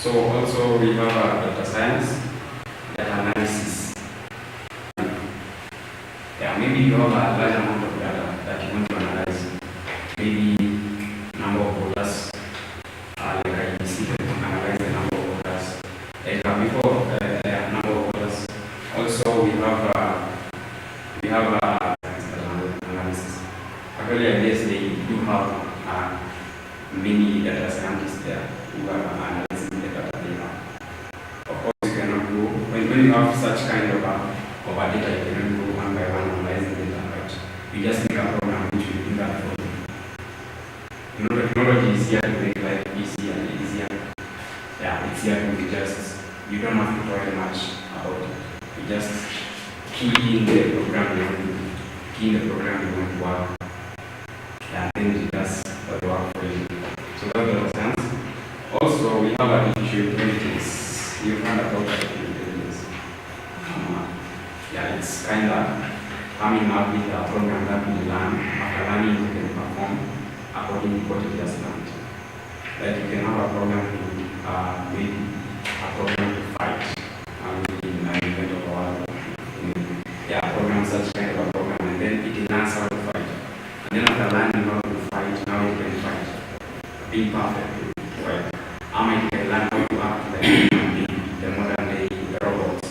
So also we have data science, data analysis. Yeah, maybe you have a large amount of data that you want to analyze. Maybe number of voters, like I see that analyze the number of voters. Before number of voters. Also we have analysis. Actually, I guess they do have many data scientists there who are analyzing the data they have. Of course, you cannot go when you have such kind of data, you cannot go one by one analyzing data, but you just make a program which will do that for you. You know, technology is here to make life easier and easier. Yeah, it's here to just, you don't have to worry much about it. You just key in the program you want to work. Yeah, then it does the work for you. So that makes sense. Also, we have artificial intelligence. You've heard about artificial intelligence. Yeah, it's kind of coming up with a program that we learn. After learning, you can perform according to what it has learned. Like you can have a program to maybe a program to fight. In an event of a war. Yeah, program such kind of a program, and then it learns how to fight. And then after learning how to fight, now it can fight. Being perfect, right? I can learn how to act like the modern day robots.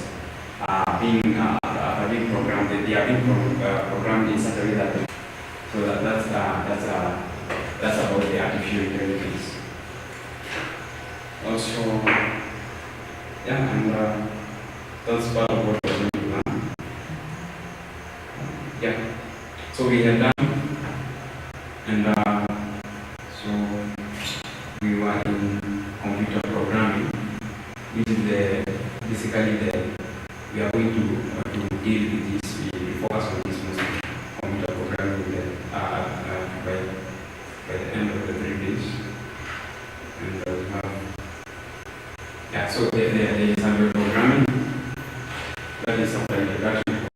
Being programmed, they are being programmed in such a way that that's about the artificial intelligence. Also, yeah, and that's part of what we're going to learn. Yeah, so we have done, and so we were in computer programming, which is basically we are going to deal with this. We focus on this mostly computer programming by the end of the 3 days, and we have so there is hardware programming. That is something introduction.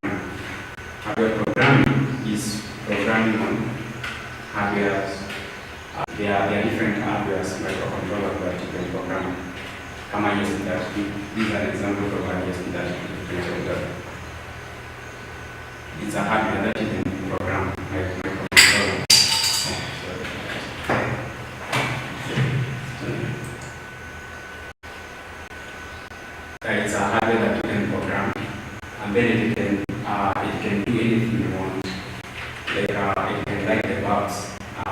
Hardware programming is programming on hardware. There are different hardwares, microcontrollers that you can program. Come on, these are examples of hardware that it's a hardware that you can program, like microcontroller. It's a hardware that you can program, and then it can do anything you want. Like it can light the bulbs.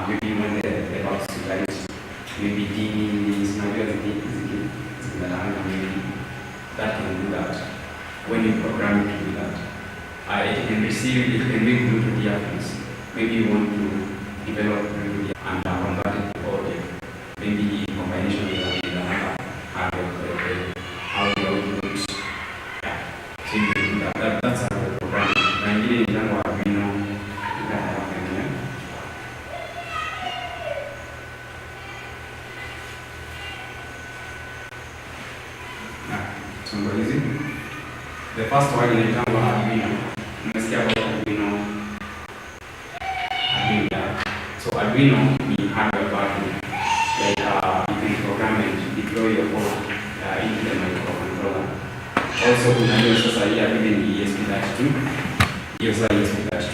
Maybe you want the bulbs to light. Maybe DVDs, that can do that. When you program it to do that, it can make Bluetooth earphones. Maybe you want to develop Bluetooth and convert it to audio. Maybe in combination with another hardware, audio outputs. Yeah, so you can do that. That's how the program. Nigeria is what we know. The first one in example Arduino. So Arduino is hardware battery. Like you can program and deploy your code into the microcontroller. Also, even ESP32. ESP32.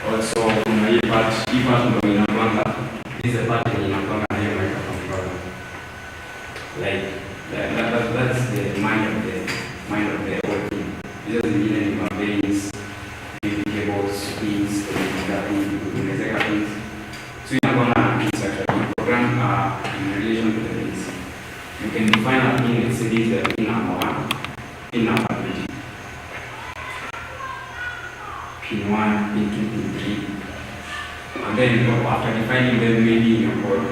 Also, this is a part in a microcontroller. Like that's the mind of the whole thing. It doesn't mean any conveys, cables, pins, pins. So you're gonna program in relation to the pins. You can define a pin and say this is the pin number 1, pin number 2, pin 1, pin 2, pin 3. And then after defining them maybe in your code,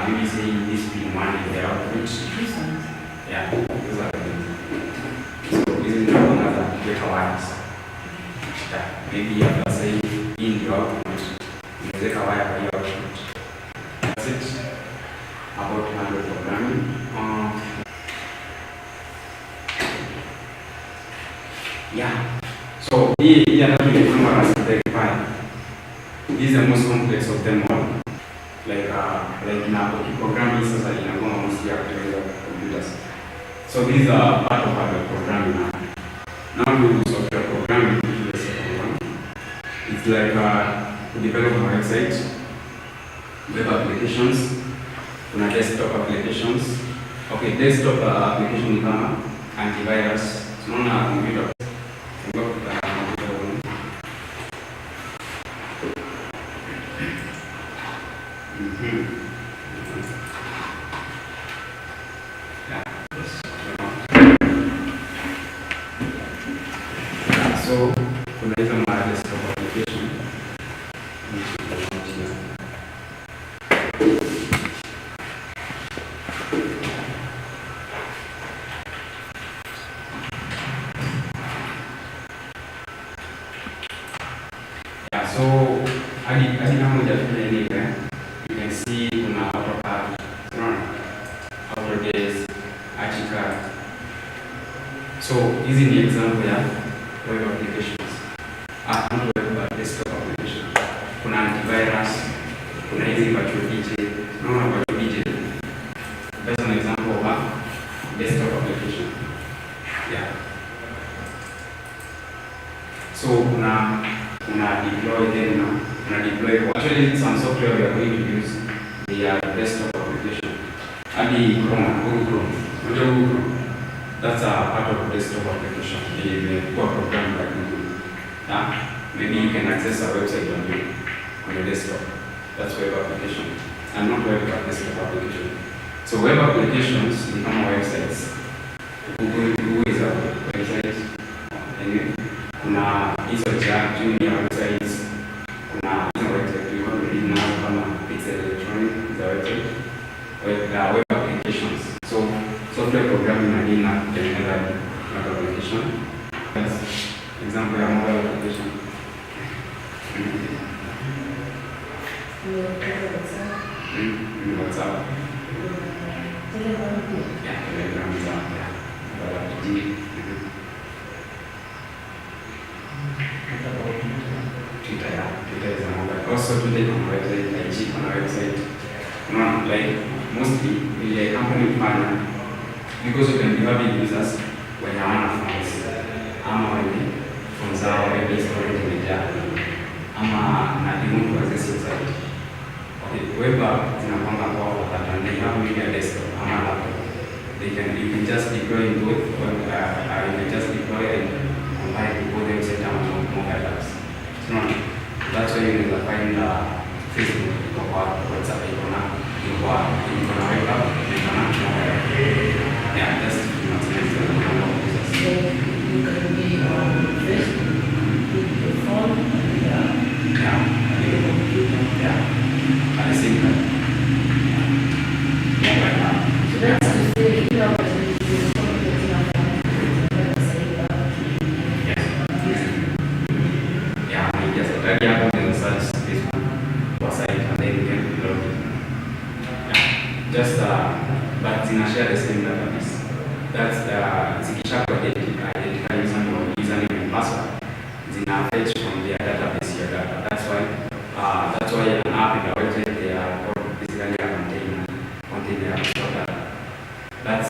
maybe say this pin 1 is the output. Yeah, those are the things. So this is not another data wires. Yeah, maybe you have to say in the output, you take a wire for your output. That's it about hardware programming. Yeah. So here are the numerous rectifier. This is the most complex of them all. like na programming sasa inakuwa mostly ya kutengeneza computers. So these are part of our programming. Now we do software programming, which is the second one. It's like to develop a website, web applications, kuna desktop applications. Okay, desktop application ni kama antivirus. Tunaona computer. So kuna hizo desktop application. So hadi kama hujafanya anything, you can see kuna AutoCAD, Autodesk, Archicad. So hizi ni example ya web applications. Not web desktop application. Kuna antivirus, kuna hizi virtual DJ. Virtual DJ. That's an example of a desktop application. Yeah. So kuna deploy then deploy. Actually, some software we are going to use the desktop application. Google Chrome. That's a part of the desktop application. The core program like Google. Maybe you can access a website on your desktop. That's web application. And not web desktop application. So web applications become websites. Google is a website. Anyway, kuna hizo junior websites. Kuna hizo website you want to read now kama Pixel Electronic is a website. Web applications. So software programming na nini na kutengeneza web application. That's example ya mobile application. WhatsApp. Yeah, Telegram is out there. Twitter is a mobile. Also Twitter on website, IG on a website. Like mostly the company partner, because you can be having users when you are on phones. When phones are already stored in the data. Na you want to access website. Okay, web app zinakwanga kwa that they have maybe a desktop laptop. You can just deploy in both you can just deploy and combine both website and mobile apps. That's why you will find Facebook or WhatsApp you can web app, yeah, just so you can be on Facebook, your phone, at the same time. So that's to say, but share the same database. That's zikisha identify username and password, zina fetch from their database your data. That's why an app in the website they are called basically a container store data. That's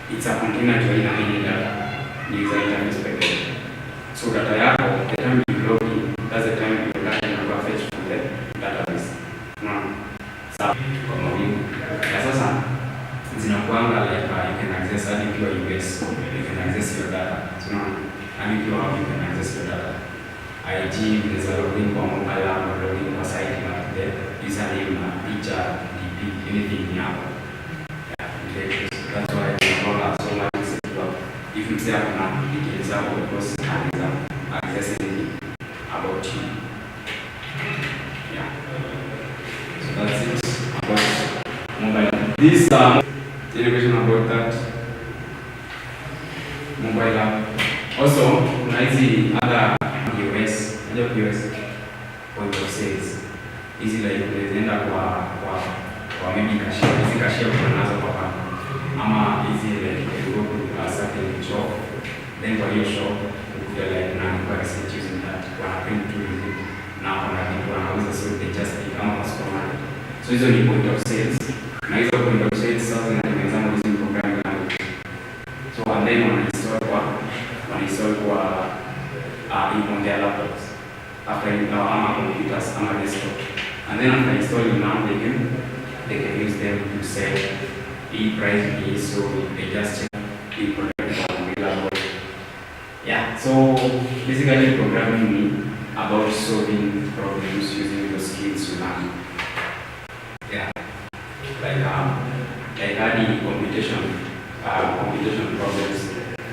it's a container to any data user interface package. So data yako, the time you log in, that's the time you data fetch from the database. Sasa zinakuanga like you can access hadi ukiwa US, you can access your data. Hadi ukiwa hapo you can access your data. IG unaweza login kwa mobile app, login kwa site na the username na picture, DP, anything ni hapo. That's why we call so much secure. If you say kuna details hapo because anaweza access anything about you. Yeah. So that's it about mobile. This celebration about that mobile app. Also, kuna hizi other POS point of sales. Hizi like unaenda kwa maybe cashier, hizi cashier unazo kwa bank. Ama hizi like you go to a certain shop, then kwa hiyo shop ukuja like na kwa receipt using that. Kwa print to receipt na kuna kitu wanauza so they just pick ama So hizo ni point of sales. Na hizo point of sales sasa zinatengeneza model programming language. So and then wanainstall kwa on their laptops after ama computers ama desktop. And then after installing now they can use them to sell e-price, so they just check the product available. Yeah, so basically programming me about solving problems using the skills you learn. Yeah, like adding computation problems.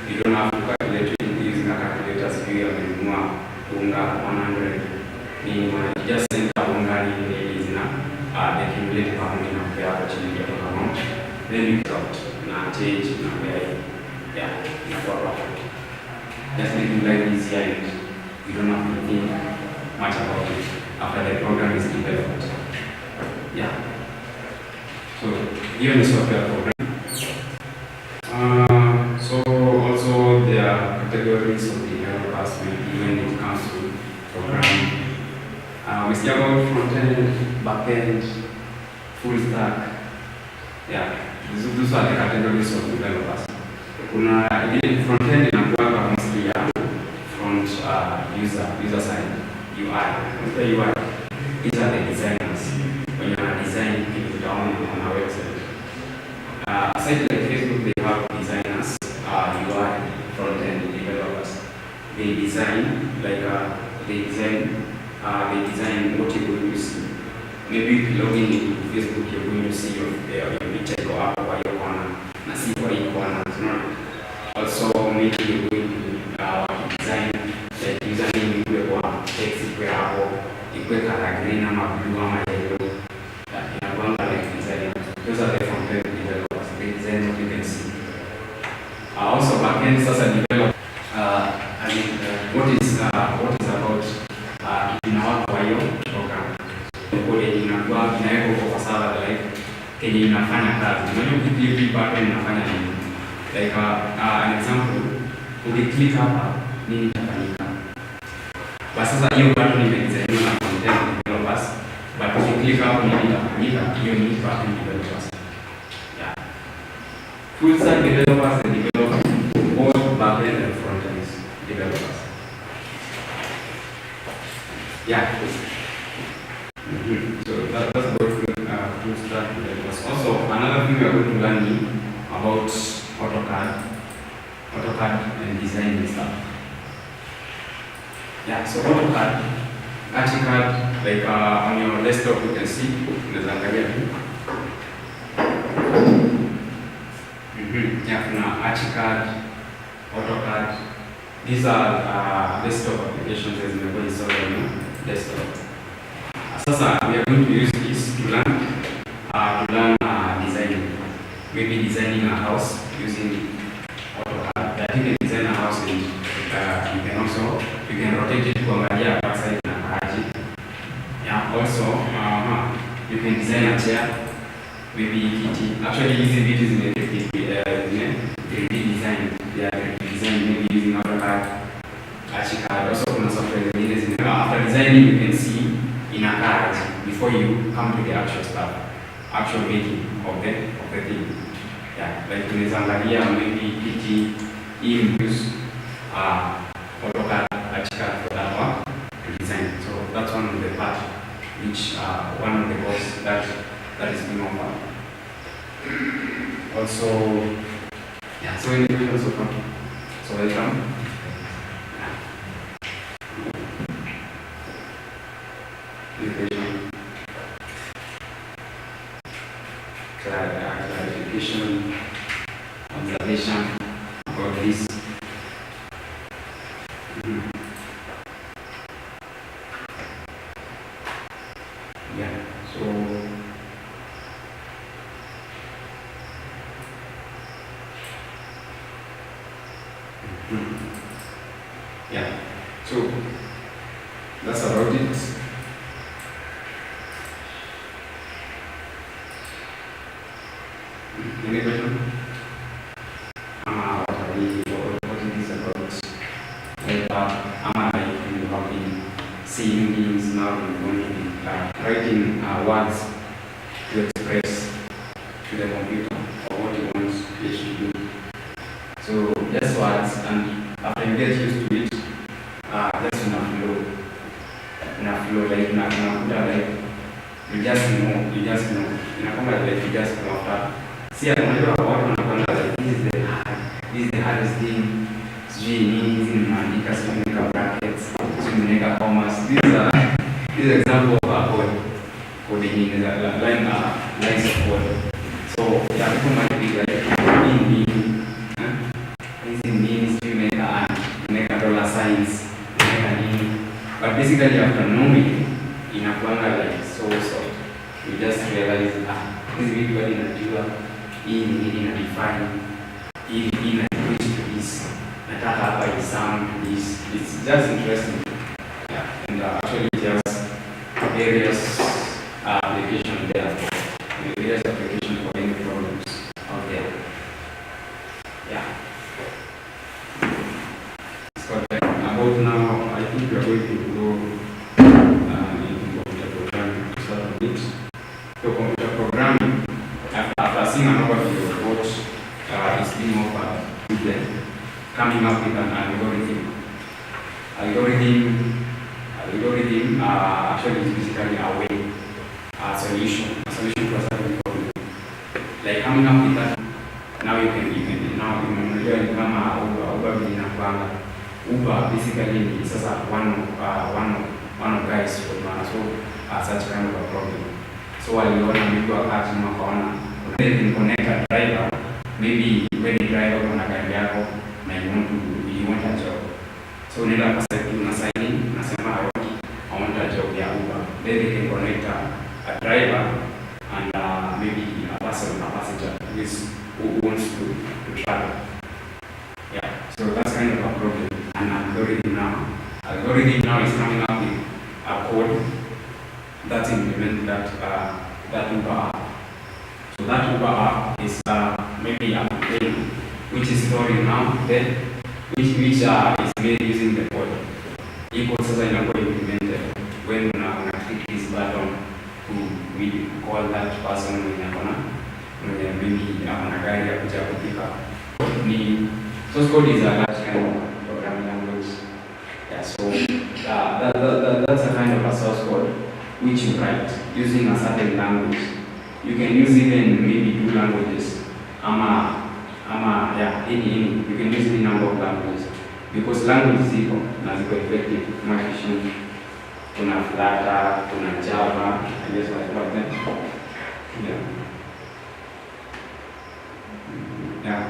You don't have to calculate it using a calculator. So you have unga 100. You just send a unga in the accumulate amount in a fair opportunity amount. Then you cut na change na yeah, na kwa just making life easier and you don't have to think much about it after the program is developed. Yeah. So here is software program. So also there are categories of developers when it comes to programming. We speak about front-end, back-end, full stack. Yeah, those are the categories of developers. Kuna front-end inakuwa mostly ya front user side, UI. The UI, these are the designers. When you are designing things down on a website. Aside like Facebook, they have designers, UI, front-end developers. They design what you're going to see. Maybe if you log in Facebook, you're going to see your picture go up by your corner, and see what you corner. Also, maybe you're going to design like username you want text you have, you can color green or blue or yellow. Those are the front-end developers. They design what you can see. Also, back-end sasa develop. What is about inawaka kwa hiyo program. Kule inakuwa inawekwa kwa sawa like kenye inafanya kazi. Unajua ukiclick button inafanya nini? Like an example, ukiclick hapa nini itafanyika? Basi sasa hiyo button imedesigniwa na content developers, but ukiclick hapo nini itafanyika? Hiyo ni back-end developers. Yeah. Full stack developers and developers both back-end and front-end developers. Yeah. So that's about full stack developers. Also, another thing we are going to learn about AutoCAD and design and stuff. Yeah. So AutoCAD, like on your desktop, you can see yeah, ArchiCAD, AutoCAD. These are desktop applications as we are installed on your desktop. Sasa we are going to use this to learn designing. Maybe designing a house using AutoCAD. That you can design a house and you can rotate it to a backside and a yeah. Also, you can design a chair. Maybe kitty. Actually, using it is in 3D design. Yeah, 3D design maybe using AutoCAD, ArchiCAD. Also, kuna software zingine. After designing, you can see in a card before you come to the actual stuff, actual making of the thing. Yeah, like tunaweza maybe kitty use AutoCAD, ArchiCAD for that one to design. So that's one of the part which one of the course that is being offered. Also, yeah, so any questions so far? So welcome. Any question? Clarification, observation about this. Yeah, so yeah, so that's about it. Any question? What it is about? You have been seeing things now, you're going to be writing words So just words, and after you get used to it, just flow like like you just know. Like you just know after. See, I remember what like this is the hardest thing. Maandika, brackets, commas. These are example of coding in lines of code. So yeah, people might be like make a dollar signs, but basically after knowing inakuanga like so soft. You just realize this video inajua hii ina define hii ina switch to this. Nataka hapa i sound this. It's just interesting. Yeah, and actually just various application there. Various application for any problems out there. Yeah. So about now, I think we are going to go into computer programming to start a bit. So computer programming, after seeing an overview of what is being offered today, coming up with an algorithm. Algorithm actually is basically a way, a solution to a certain problem. Like coming up with that, now you can now kama Uber basically is one of guys who such kind of a problem. So waliona maybe wakati mkaona unaweza connect a driver, maybe when the driver kuna gari yako na you want a job. So unaenda kwa site unasema I want a job ya Uber. Then they can connect a driver and maybe a passenger who wants to travel. Yeah, so that's kind of a problem. An algorithm now is coming up with a code that implements that Uber app. So that Uber app is maybe a thing which is storing now, then which is made using the code. Hii code sasa inakuwa implemented when una click this button we call that person mwenye maybe ana gari ya kuja kupika. Source code is a large kind of programming language. Yeah, so that's a kind of a source code which you write using a certain language. You can use even maybe 2 languages. Any. You can use any number of languages because language is equal and it's effective, more efficient. Kuna Flutter, kuna Java, I guess what about them. Yeah.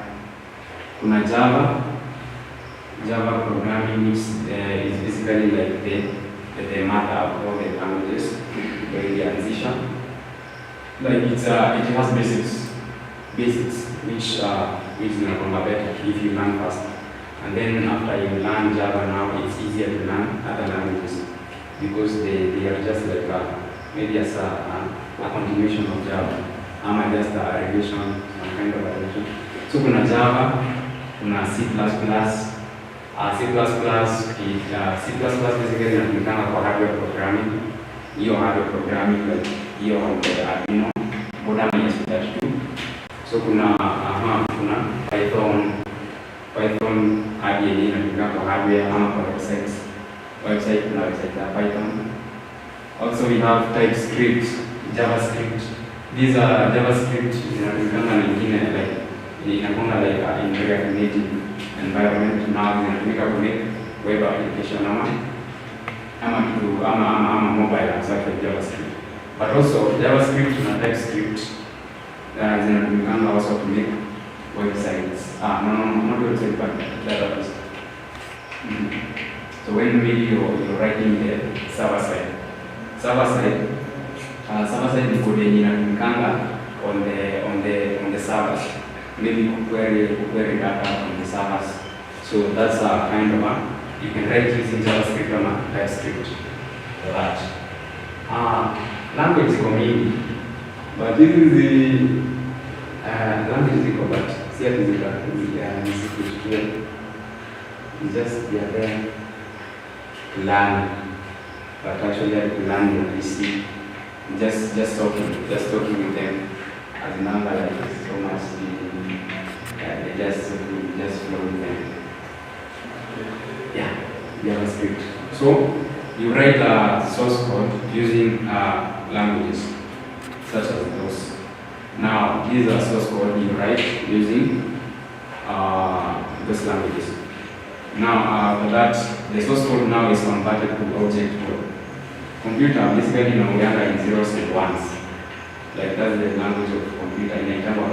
Kuna Java programming is basically like the mother of all the languages, where they transition. Like it has basics which is not better if you learn fast. And then after you learn Java now, it's easier to learn other languages because they are just like maybe as a continuation of Java, just a revision, some kind of revision. So kuna Java, kuna C++. C++ basically inatumikana kwa hardware programming. Hiyo hardware programming like hiyo on the Arduino board ESP32. So kuna Python hardware inatumikana kwa hardware ama kwa website kuna website ya Python. Also we have TypeScript, JavaScript. These are JavaScript inatumikana na nyingine like inakuwa like in React Native environment. Now zinatumika ku make web application ama mobile apps like JavaScript. But also JavaScript and TypeScript zinatumika also to make websites. Not website but database. So when maybe you're writing the server side ni code yenye inatumikanga on the servers. Maybe query data from the servers. So that's a kind of you can write using JavaScript or TypeScript for that. Language is mingi, but this is the language is but see it is it's just there to learn, but actually you have to learn when you see just talking with them as a number like so much. They just explore with them. Yeah, JavaScript. So you write the source code using languages such as those. Now, these are source code you write using those languages. Now, for that, the source code now is converted to object code. Computer basically inaongea in zeros and ones. Like that's the language of computer, inaitwa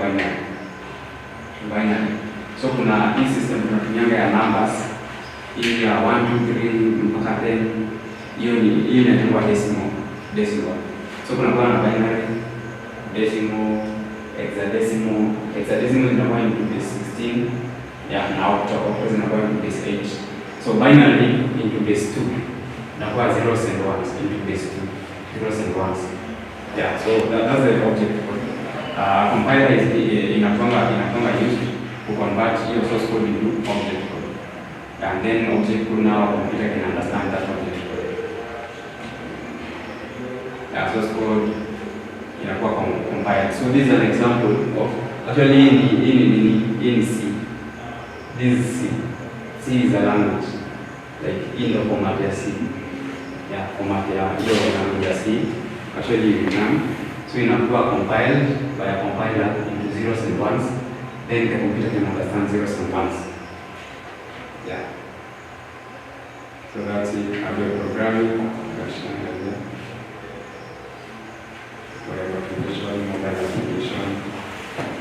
binary. So kuna hii system tunatumianga ya numbers hii ya 1 2 3 mpaka 10. Hiyo inaitwa decimal. So kuna kwa na binary, decimal, hexadecimal. Hexadecimal inakuwa into base 16. Yeah, now octal inakuwa into base 8. So binary into base 2. Inakuwa zeros and ones into base 2. Zeros and ones. Yeah, so that's the object code. Compiler is inakuanga used to convert your source code into object code. And then object code now computer can understand that object code. Yeah, source code inakuwa compiled. So this is an example of actually in C. This is C. C is a language. Like in the format of C. Yeah, format ya language C. Actually you can. So inakuwa compiled by a compiler into zeros and ones. Then the computer can understand zeros and ones. Yeah. So that's it. Hardware programming, web application, mobile application,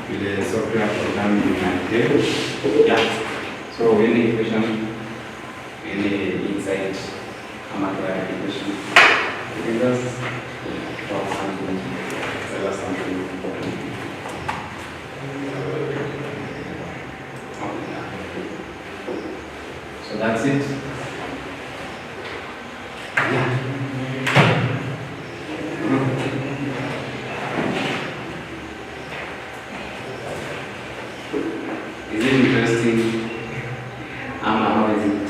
with the software programming in. Yeah. So any question, any insight, amateur application, you can just talk something, tell us something. So that's it. Yeah. Is it interesting? How is it?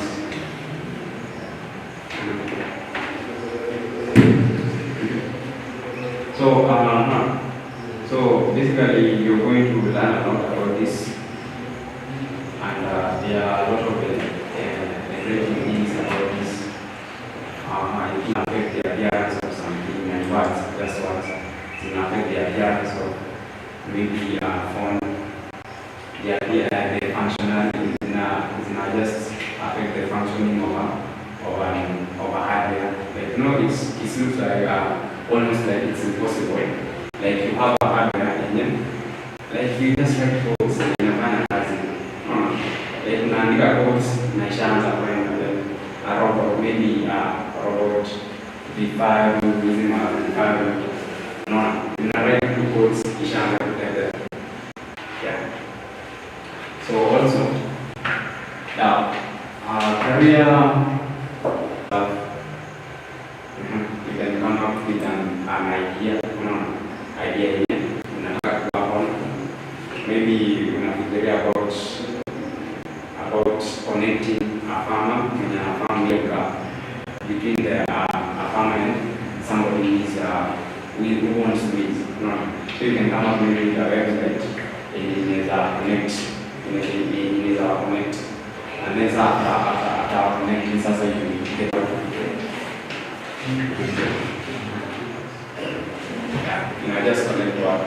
So basically you're going to learn a lot about this, and there are a lot of great things about this. It can affect the appearance of something, and words, just words. It can affect the appearance of maybe phone. The functionality is not just affect the functioning of a hardware. Like it looks like almost like it's impossible. Like you have a hardware and then like you just write codes and inafanya kazi. Like unaandika codes na ishaanza kwenda a robot, maybe a robot V5 using a V5. No, una write two codes ishaanza kwenda. Yeah. So also now career you can come up with an idea. Idea here, maybe unafikiria about connecting a farmer and a farm maker between the a farmer and somebody who wants to meet. So you can come up with a website in connect, and then after connecting, so you get out of just connect to that.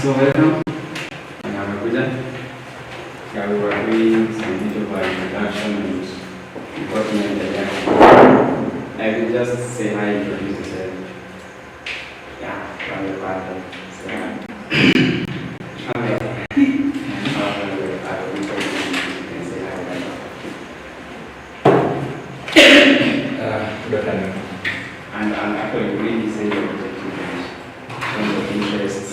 So welcome. Amekuja. We were doing some bit of introduction and what tunaendelea. I will just say hi, introduce yourself. Yeah, from the father. Say hi. And actually really say the objective and the interests.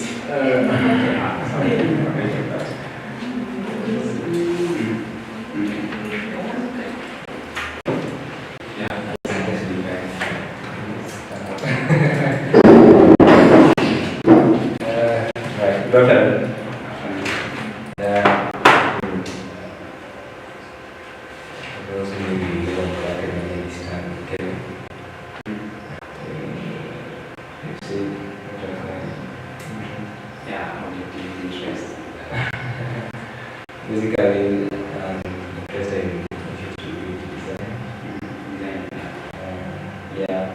Basically, interested in design. Yeah.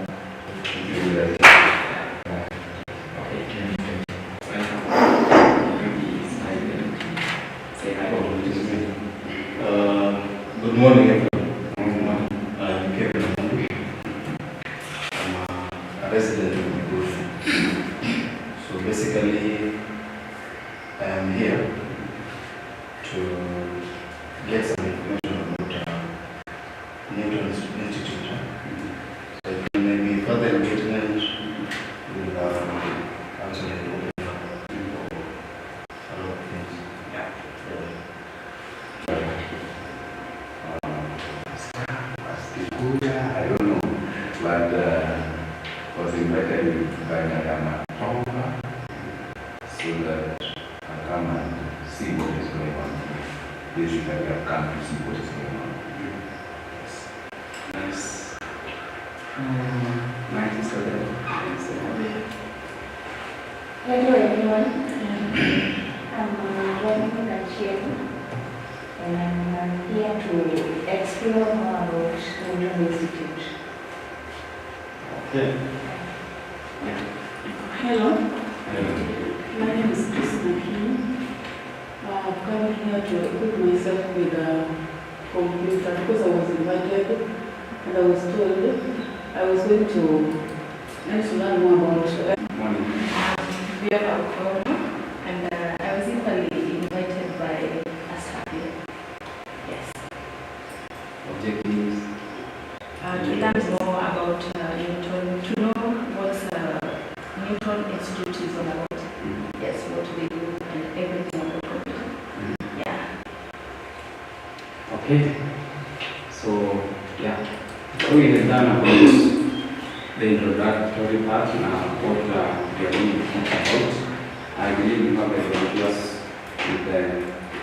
Good morning, everyone. I'm Kevin. I'm a resident of Bush. So basically, I am here to get some information about Newton Institute. So if you may be further enlightenment, we'll answer the open a lot of things. Yeah. I don't know, but was invited by Madam Tonga so that I come and see what is going on. Basically, I've come to see what is going on. Nice. Nice. Hello everyone, I'm Veronica Gachiel, and I'm here to explore more about Newton Institute. Okay. Hello, my name is Christina King. I've come here to equip myself with a computer because I was invited and I was told I was going to learn more about Morning. We have our corner, and I was equally invited by Asafi. Yes. Objectives. To learn more about Newton, to know what Newton Institute is all about. Yes, what they do and everything about computer. Yeah. Okay. So yeah. So we have done about the introductory part now, what we are going to talk about. I believe you have a volunteers with the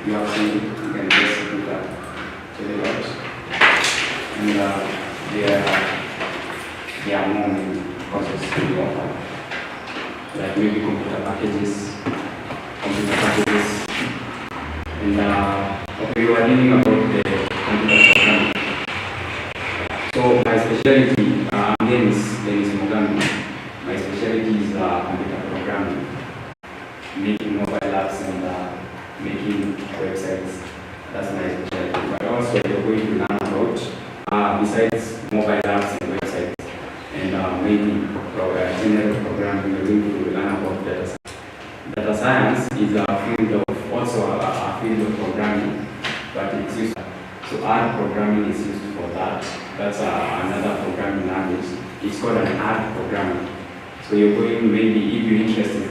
you have seen, you can just do that to the out. And there are more many courses to be offered. Like maybe computer packages. And okay, we are dealing about the computer programming. So my specialty, name is Dennis Mugambi. My specialty is computer programming, making mobile apps and making websites. That's my specialty. But also you're going to learn about, besides mobile apps and websites, and maybe general programming, you're going to learn about data science. Data science is a field of, also a field of programming, but it's used. So R programming is used for that. That's another programming language. It's called an R programming. So you're going, maybe if you're interested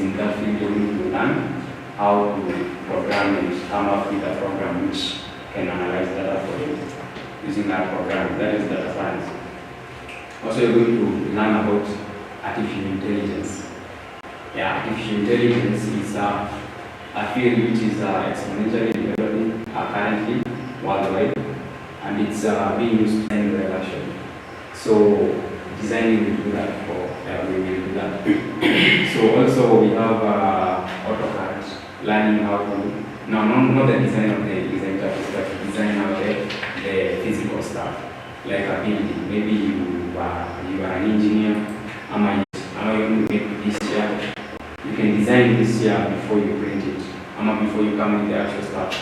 in that field, you're going to learn how to program and come up with a program which can analyze data for you using R programming. That is data science. Also, you're going to learn about artificial intelligence. Yeah, artificial intelligence is a field which is exponentially developing currently worldwide, and it's being used to design reaction. So designing will do that for we will do that. So also we have AutoCAD, learning how to not the design of the design interface, but design out the physical stuff, like a building. Maybe you are an engineer, you make this here. You can design this here before you print it, before you come with the actual stuff.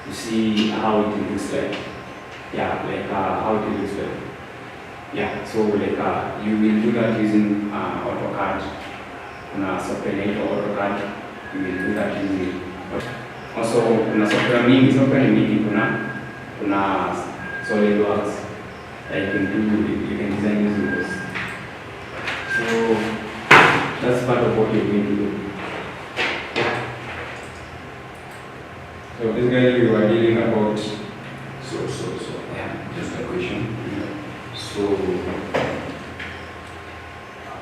You see how it looks like. Yeah, like how it looks like. Yeah, so like you will do that using AutoCAD. Software like AutoCAD, you will do that using. Also, software mingi kuna SolidWorks, you can design using those. So that's part of what you're going to do. So basically we were dealing about Just a question. So,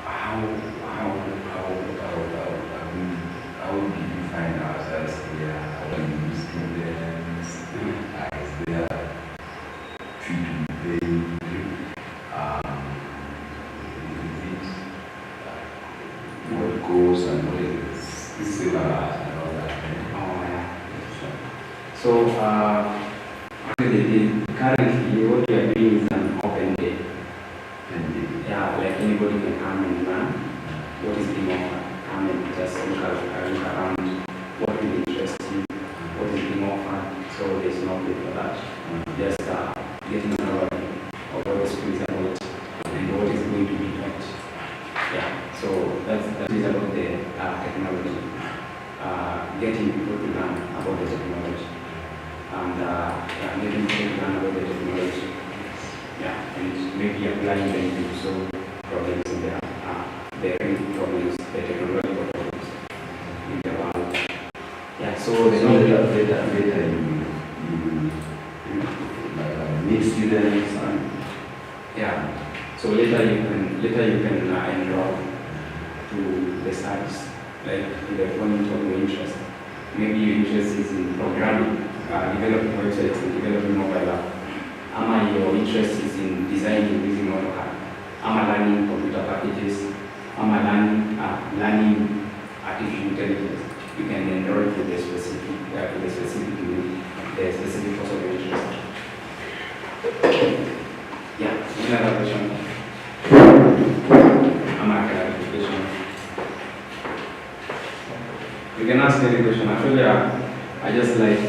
how do you find ourselves here? How do you students? Is there fee to be paid? What goes and what is syllabus and all that? Oh, yeah. So, currently what we are doing is an open day. Yeah, like anybody can come and learn what is being offered. Come and just look around what will interest you, what is being offered. So there's no way for that. Just getting an overview of what the school is about and what is going to be taught. Yeah, so that is about the technology. Getting people to learn about the technology. And getting people to learn about the technology. Yeah, and maybe applying them to solve problems in their problems, the technological problems in the world. Yeah, so the later you meet students and yeah. So later you can enroll to the studies, like to the point of your interest. Maybe your interest is in programming, developing websites and developing mobile app. Your interest is in designing using AutoCAD. Learning computer packages. Learning artificial intelligence. You can enroll to the specific unit, the specific course of your interest. Yeah, any other question? Clarification. You can ask any question. Actually, I just like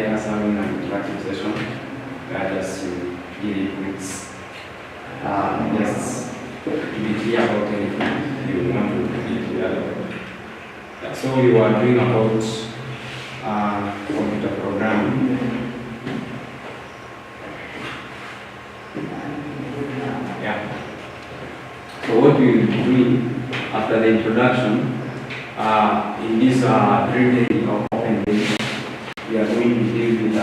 us having an interactive session. Just to give inputs. Just to be clear about anything you want to be clear about. Yeah, so we were doing about computer programming. Yeah. So what we will be doing after the introduction, in this 3-day of open day, we are going to deal with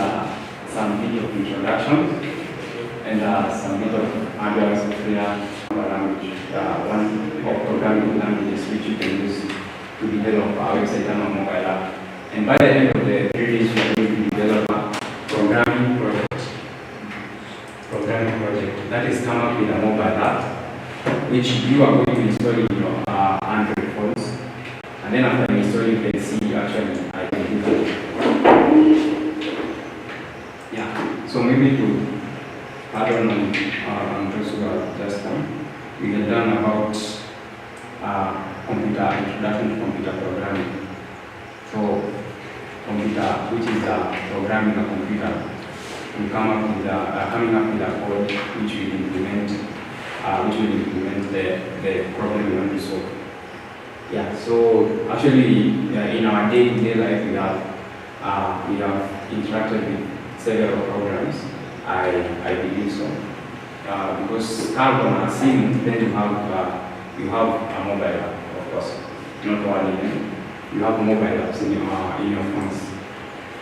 some bit of introduction and some bit of hardware software language, one of programming languages which you can use to develop a website and a mobile app. And by the end of the 3 days, we are going to develop a programming project. That is come up with a mobile app, which you are going to install in your Android phones. And then after you install, you can see actually I can do that. Yeah. So maybe to pardon on those who have just done, we have done about introduction to computer programming. So computer, which is programming a computer. We come up with coming up with a code which will implement the problem we want to solve. Yeah. So actually, in our day-to-day life, we have interacted with several programs. I believe so. Because carbon and SIM, then you have a mobile app, of course, not one even. You have mobile apps in your phones.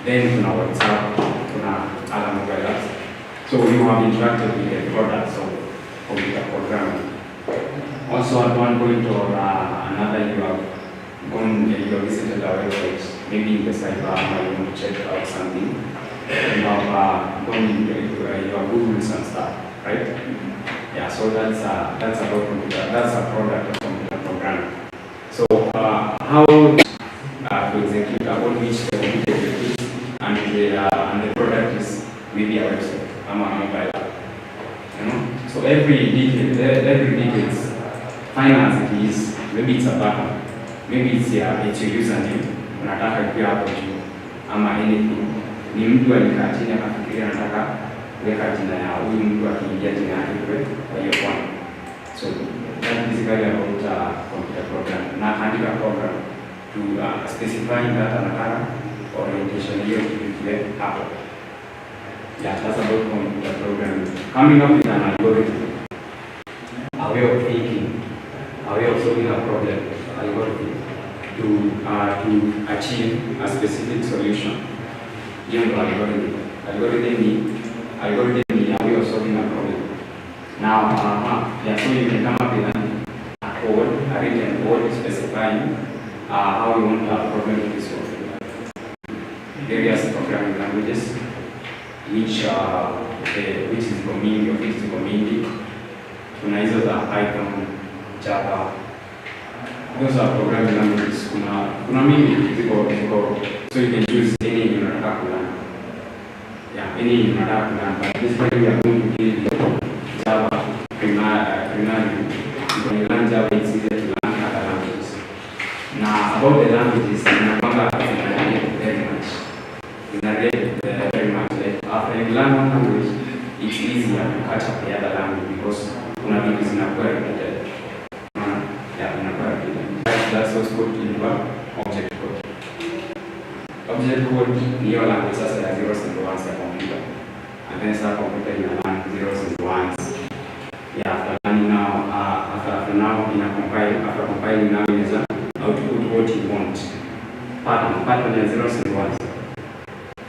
Then on our WhatsApp, on other mobile apps. So you have interacted with the products of computer programming. Also at one point or another, you have visited our website, maybe in the cyber, you want to check out something. You have gone into your Googles and stuff, right? Yeah, so that's about computer. That's a product of computer programming. So how to execute about which the computer executes and the product is maybe a website, a mobile app. You know? So every detail is finance it is, maybe it's a button, maybe it's your username, unataka ikiwa hapo juu, ama anything. Ni mtu alikaa chini akafikiria anataka kuweka jina ya huyu mtu akiingia jina yake kwa hiyo form. So that is basically about computer program. Na andika program to specify that anataka orientation hiyo kitu hapo. Yeah, that's about computer programming. coming up with an algorithm, A way of thinking, a way of solving a problem, algorithm. to achieve a specific solution. Hiyo ndo algorithm. Algorithm ni a way of solving a problem. Now, so you can come up with a code, a written code specifying how you want a problem to be solved. Various programming languages, which is community. Kuna hizo za Python, Java. Those are programming languages. Kuna mingi ziko, so you can choose any unataka kulearn. Yeah, any unataka kulearn. But this time we are going to give Java primarily. When you learn Java, it's easier to learn other languages. Now, about the languages, very much. Like after you learn one language, it's easier to catch up the other language because kuna vitu zinakuwa repeated. That's what's called in object code. Object code ni hiyo language sasa ya zeros and ones ya computer. And then sasa computer ina learn zeros and ones. Yeah, after learning now, after compiling now is output what you want. Pattern ya zeros and ones.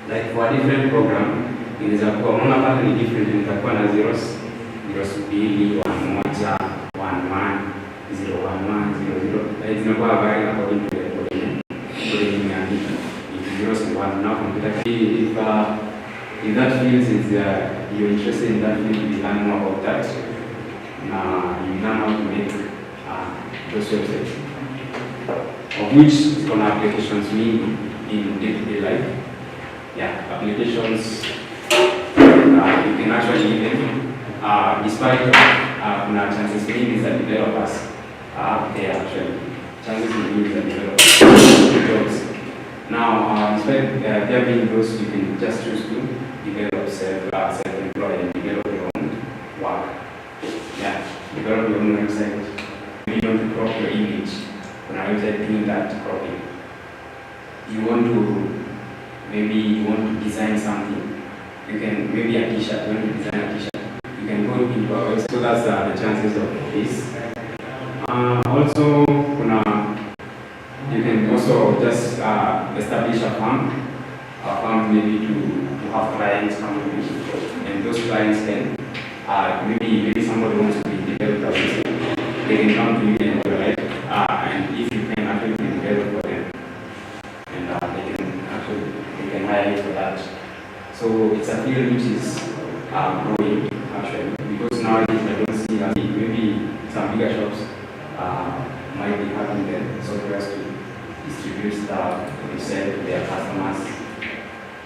Like for a different program, inaweza kuwa unaona pattern ni different, inaweza kuwa na zeros 2, 1, 1, 1, 0, 1, 1, 0, 0. It's not very according to the coding and zeros and 1. Now computer, if that field is you're interested in that field, you learn more about that. You learn how to make those websites, of which is gonna applications mean in day-to-day life. Yeah, applications you can actually even despite kuna chances mingi za developers there actually chances mingi za developers jobs. Now despite there being those, you can just choose to develop self-employed and develop your own work. Yeah, develop your own website. Maybe you want to crop your image. When I was doing that cropping, maybe you want to design something. You can, maybe a t-shirt, you want to design a t-shirt. You can go into our website. So that's the chances of this. Also, you can also just establish a farm maybe to have clients come to you. And those clients can, maybe somebody wants to be developed, they can come to you and you're like, and if you can actually develop for them, and they can hire you for that. So it's a field which is growing actually, because nowadays I don't see that maybe some bigger shops might be having their software to distribute stuff to sell to their customers.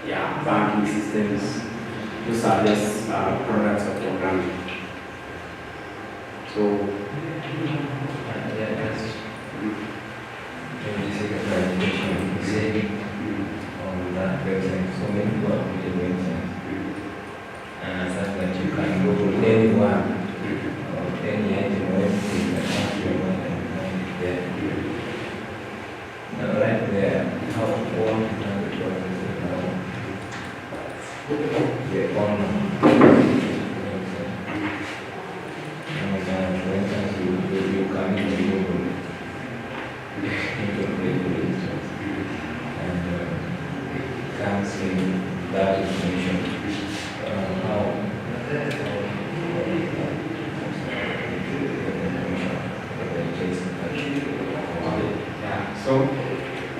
Yeah, banking systems. Those are just products of programming. So on that website, so many people are putting websites, such that you can go to anyone or any item website that comes to your mind and find it there. Now right there, how one can the process now. The owner. For instance, you come into Google, and comes in that information. So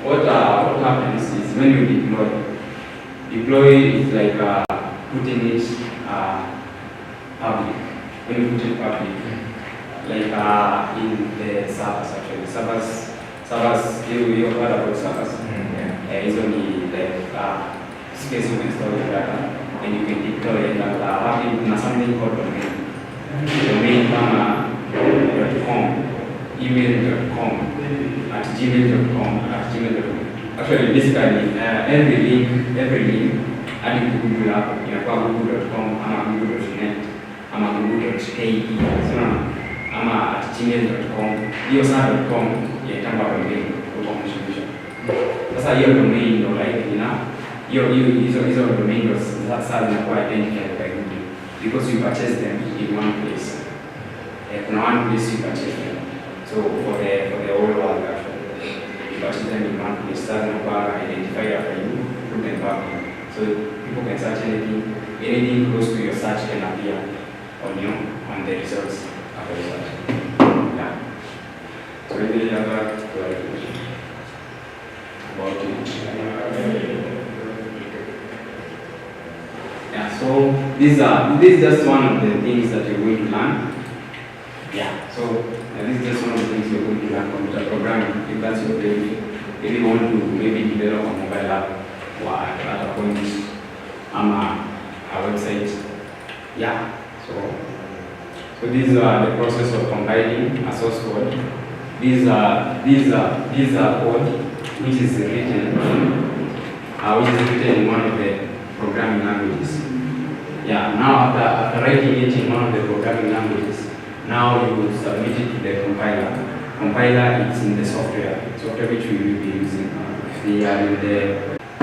what happens is when you deploy is like putting it public. When you put it public, like in the servers actually. Servers, you heard about servers. It's only like space you can store your data and you can deploy it like having something called domain. Domain .com, email.com, @gmail.com. Actually, basically, every link adding to Google app, google.com, google.net, google.ke, ama @gmail.com. Hiyo saa .com yaitangwa domain kwa contribution. Sasa hiyo domain ndio like hizo domain ndio sasa zinakuwa identified by Google. because you purchase them in one place. In one place you purchase them. So for the whole world actually, you purchase them in one place. That's the identifier for you, put them back in. So people can search anything close to your search can appear on the results after the search. Yeah. So any other clarification about it? Yeah, so this is just one of the things that you're going to learn. Yeah, so this is just one of the things you're going to learn, computer programming, if that's your baby. If you want to maybe develop a mobile app or at a point, a website. Yeah, so these are the process of compiling a source code. These are code which is written in one of the programming languages. Yeah, now after writing it in one of the programming languages, now you will submit it to the compiler. Compiler is in the software which we will be using. They are in the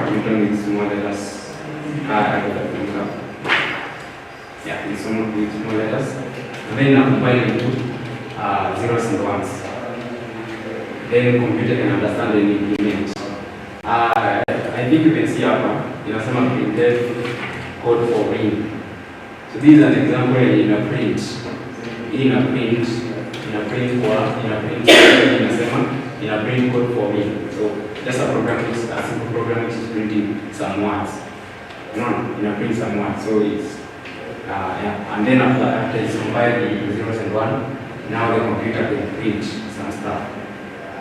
Newton with small letters. Yeah, in some with small letters. And then compile into zeros and ones. Then the computer can understand and implement. I think you can see up, some printed code for ring. So this is an example in a print code for ring. So that's a simple program which is printing some words. In a print some words. So it's and then after it's compiled in zeros and one, now the computer can print some stuff,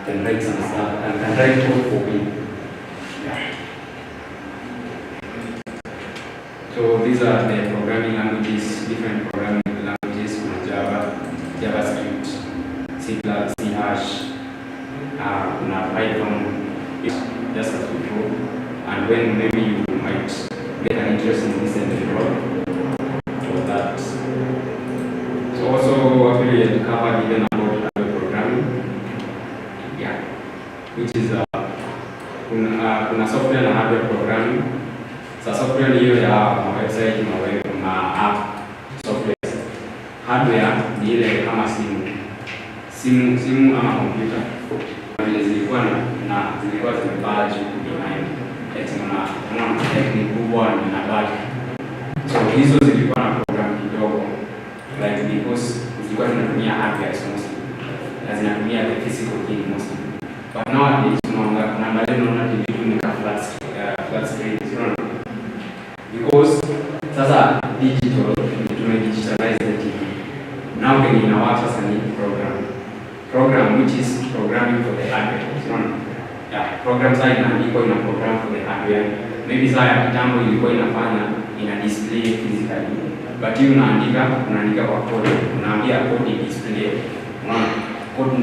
can write some stuff, and can write code for ring. So these are the programming languages, different programming languages, Java, JavaScript, C++, C#, Python, just as before. And when maybe you might get an interest in this and develop for that. So also actually to cover even about hardware programming, which is kuna software na hardware programming. So software hiyo ya website na app software. Hardware ni ile kama simu ama kompyuta. Vile zilikuwa zimebaa juu behind. Una technique kubwa na baki. So hizo zilikuwa na program kidogo. Like because zilikuwa zinatumia hardware mostly. Na zinatumia the physical key mostly. But nowadays unaangalia TV ni flat screen. Because sasa digital digitalize the TV. Now when in our sasa ni program which is programming for the hardware. Program side inaandikwa ina program for the hardware. Maybe saa ya kitambo ilikuwa inafanya ina display physically. But you unaandika kwa code. Unaambia code display. Code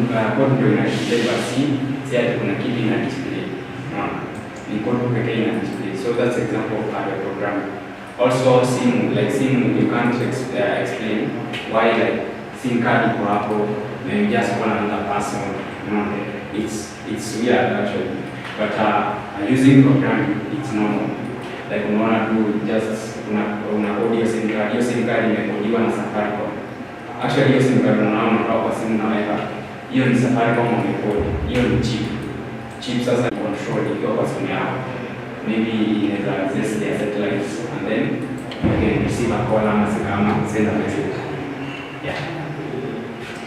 ndio ina display basi ati kuna kitu ina display. Ni code pekee ina display. So that's example of hardware programming. Also SIM you can't explain why like SIM card iko hapo and you just want another person. It's weird actually. But using programming it's normal. Like unaona tu just una audio SIM card. Hiyo SIM card imekodiwa na Safaricom. Actually hiyo SIM card unaona kwa simu naweka. Hiyo ni Safaricom wamekodi. Hiyo ni chip sasa control ikiwa kwa simu yako. Maybe inaweza access their satellites and then you can receive a call ama send a message. Yeah.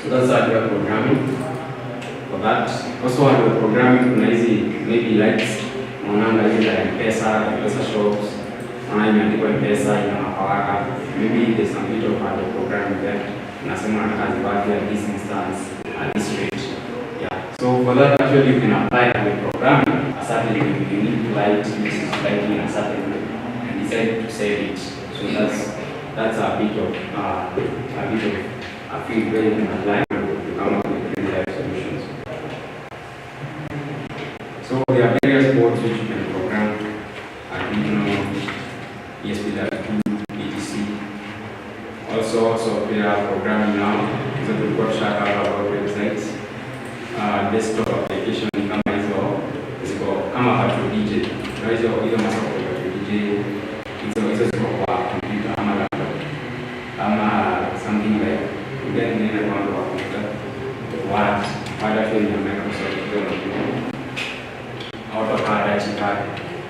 So that's hardware programming. For that, also hardware programming kuna hizi maybe lights, unaona hizi M-Pesa shops, unaona imeandikwa M-Pesa inawaka. Maybe there's some bit of hardware programming there. Unasema kazi baki at this instance, at this rate. Yeah. So for that actually you can apply hardware programming. A certain unique light which is lighting in a certain way and decide to save it. So that's a bit of a field where you can apply to come up with real-life solutions. So there are various boards which you can program, Arduino, ESP32, etc. Also software programming now. So we've got about websites, desktop application kama hatu DJ. Unaweza hizo masomo ya DJ hizo ziko kwa computer ama laptop.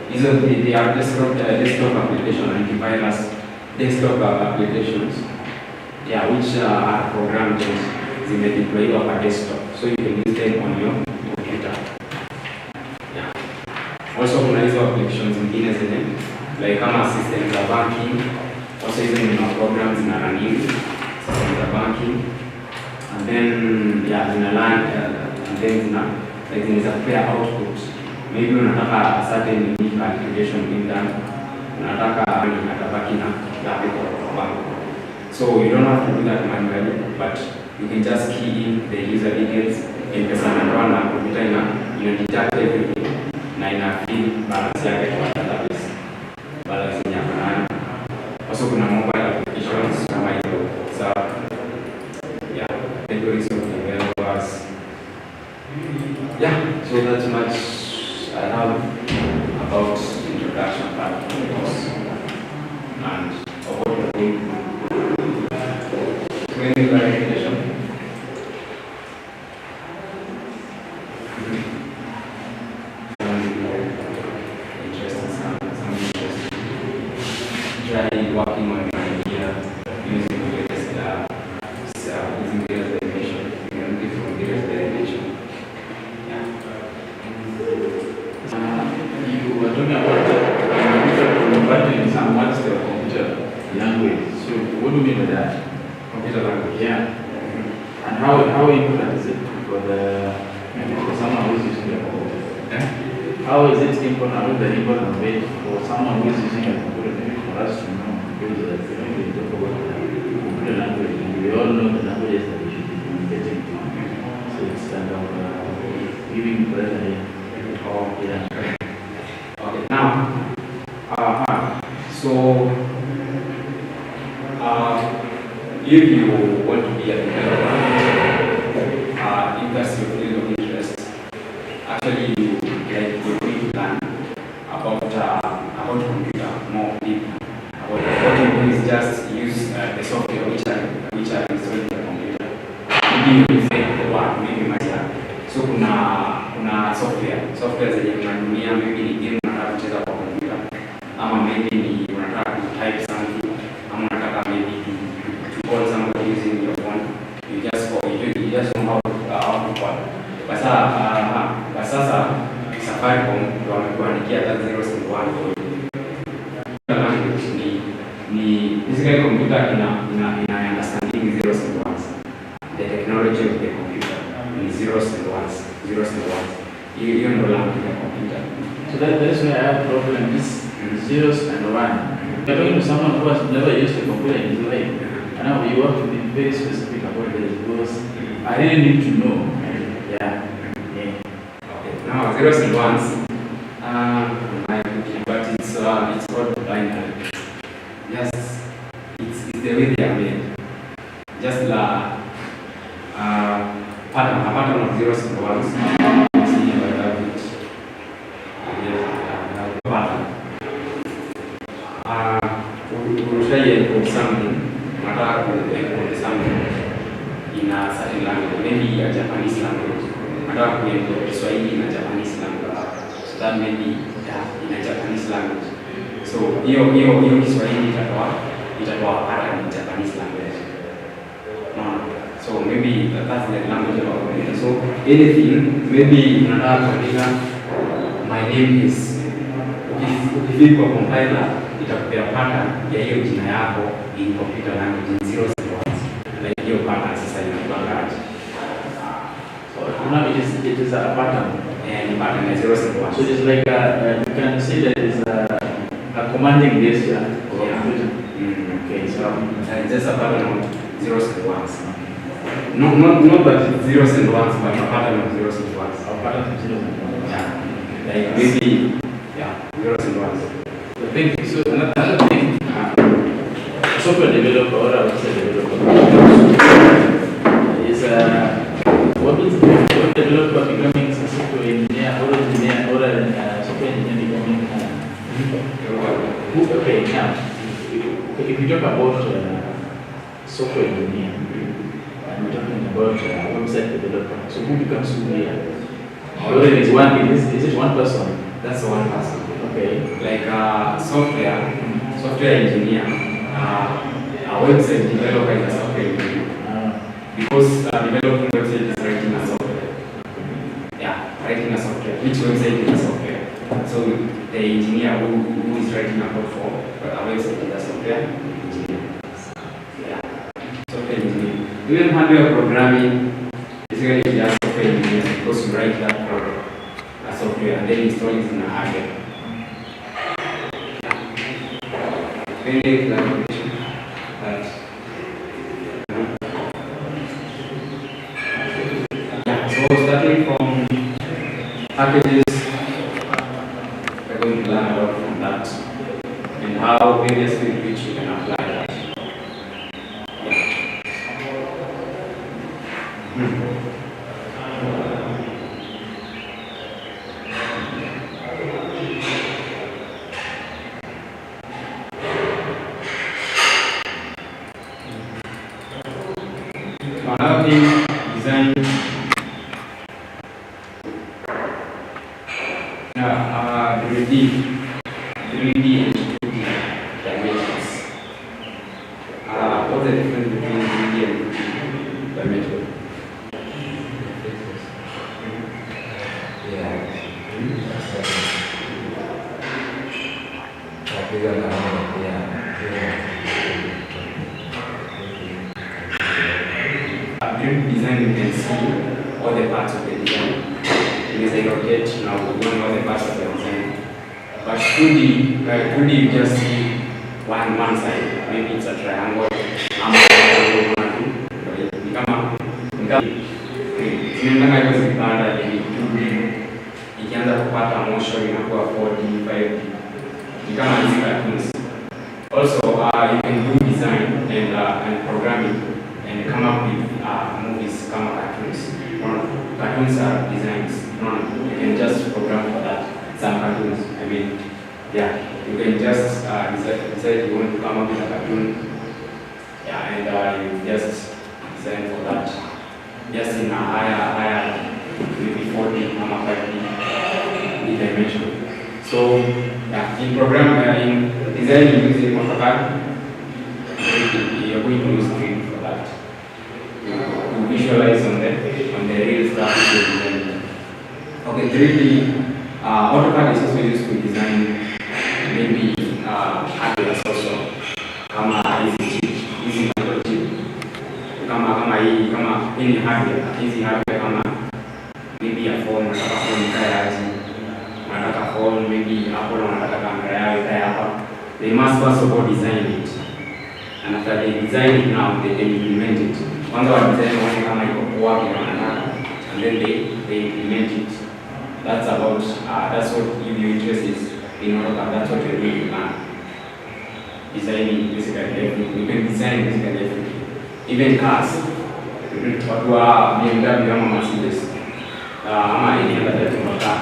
they are desktop application antivirus desktop applications, yeah, which are programmed zimedeployiwa kwa desktop, so you can use them on your computer. Yeah. Also kuna hizo applications zingine zenye like kama system za banking, also hizo ni programs zina running system za banking, and then yeah, zina learn and then zina like zina prepare output. Maybe unataka a certain unique application being done, unataka atabaki na bank. So you don't have to do that manually, but you can just key in the user details in the run na computer ina detect everything na ina fill balance yake kwa database, balance ya kana. Also kuna mobile applications kama hiyo. So yeah, categories of developers. Yeah, so that's much I have about introduction part of the course and of what we're doing. So any clarification? Try working on your idea using various derivation, different various derivation. Yeah. You were talking about converting someone's computer language. So what do you mean by that? Computer language. Yeah. And how important is it for someone who is using a computer? Yeah. How is it important? How is the important of it for someone who is using a computer? Maybe for us to know, because we talk about computer language, and we all know the languages that we should be communicating to. So it's kind of giving present. Oh, yeah. Okay. Now, so if you want to be a developer, if that's your field of interest, actually you like you're going to learn about computer more deeply. What you do is just use the software which are installed in the computer. Maybe you say the one, maybe myself. So kuna software zenye unatumia, maybe ni game unataka kucheza kwa kompyuta, ama maybe ni unataka type something, ama unataka maybe to call somebody using your phone. You just know how to call. Kwa sasa Safaricom ndio wamekuandikia that 0 and 1 language ni basically computer ina understanding 0s and 1s. The technology of the computer is 0s and 1s. You know language of the computer. So that is why I have problem. This zeros and one. You're talking to someone who has never used a computer in his life. And now you have to be very specific about this because I really need to know. Yeah. Okay. Now 0s and 1s. But it's called binary. Just it's the way they are made. Just a pattern of 0s and 1s. See if I have it. Pattern. We'll try and put something. Put something in a certain language, maybe a Japanese language. Put Swahili in a Japanese language. So that may be in a Japanese language. So hiyo Kiswahili itakuwa pattern in Japanese language. No. So maybe that's the language of our computer. So anything, maybe unataka kuandika my name is, ukifika kwa compiler itakupea pattern ya hiyo jina yako in computer language in 0s and 1s. Like hiyo pattern sasa inapanga aje. So now it is a pattern. And pattern is 0s and 1s. So it's like you can say that it's a commanding gesture of a computer. Okay, so it's just a pattern of 0s and 1s. Not that it's 0s and 1s, but a pattern of 0s and 1s. a pattern of 0s and 1s. Yeah. Like maybe 0s and 1s. The thing is, so another thing, software developer or a website developer is what is software developer becoming a software engineer or a software engineer becoming okay, now if you talk about software engineer and we're talking about website developer, so who becomes who here? Or is it one person? That's one person. Okay. Okay. like software engineer, a website developer is a software engineer. Because developing website is writing a software. Yeah, writing a software. Which website is a software? So the engineer who is writing a code for a website is a software engineer. Yeah, software engineer. Even hardware programming, basically just software engineer because you write that code, a software, and then install it in a hardware. Very clarification that. So starting from packages, we're going to learn a lot from that and how various ways in which you can apply that. Another thing, design. 3D and 2D dimensions. What's the difference between 3D and 2D dimensions? During design, you can see all the parts of the design. Because I rotate now, we don't know the parts of the design. But 2D, you just see one side. Maybe it's a triangle. Zinaendanga hivyo zikipanda ni 2D. Ikianza kupata motion inakuwa 4D, 5D. Ni kama hizi cartoons. Also, you can do design and programming and come up with movies kama cartoons. Cartoons are designs. You can just program for that. Some cartoons, you can just decide you want to come up with a cartoon, and you just design for that. Just in a higher, maybe 4D or 5D dimension. So, in design using AutoCAD, you're going to use 3D for that. To visualize on the real stuff you're designing. Okay, 3D. AutoCAD is also used to design maybe hardware also. Kama hizi microchip. Kama hii hardware, hizi hardware kama maybe a phone, unataka phone kayaji. Unataka phone, maybe Apple unataka kamera yao ikae hapa. They must first of all design it. And after they design it now, they implement it. Kwanza wa design wani kama iko poa kile wanataka. And then they implement it. That's about, that's what if your interest is in AutoCAD, that's what you're doing. Designing basically everything. You can design basically everything. Even cars. Watu wa BMW ama Mercedes, ama any other type of car,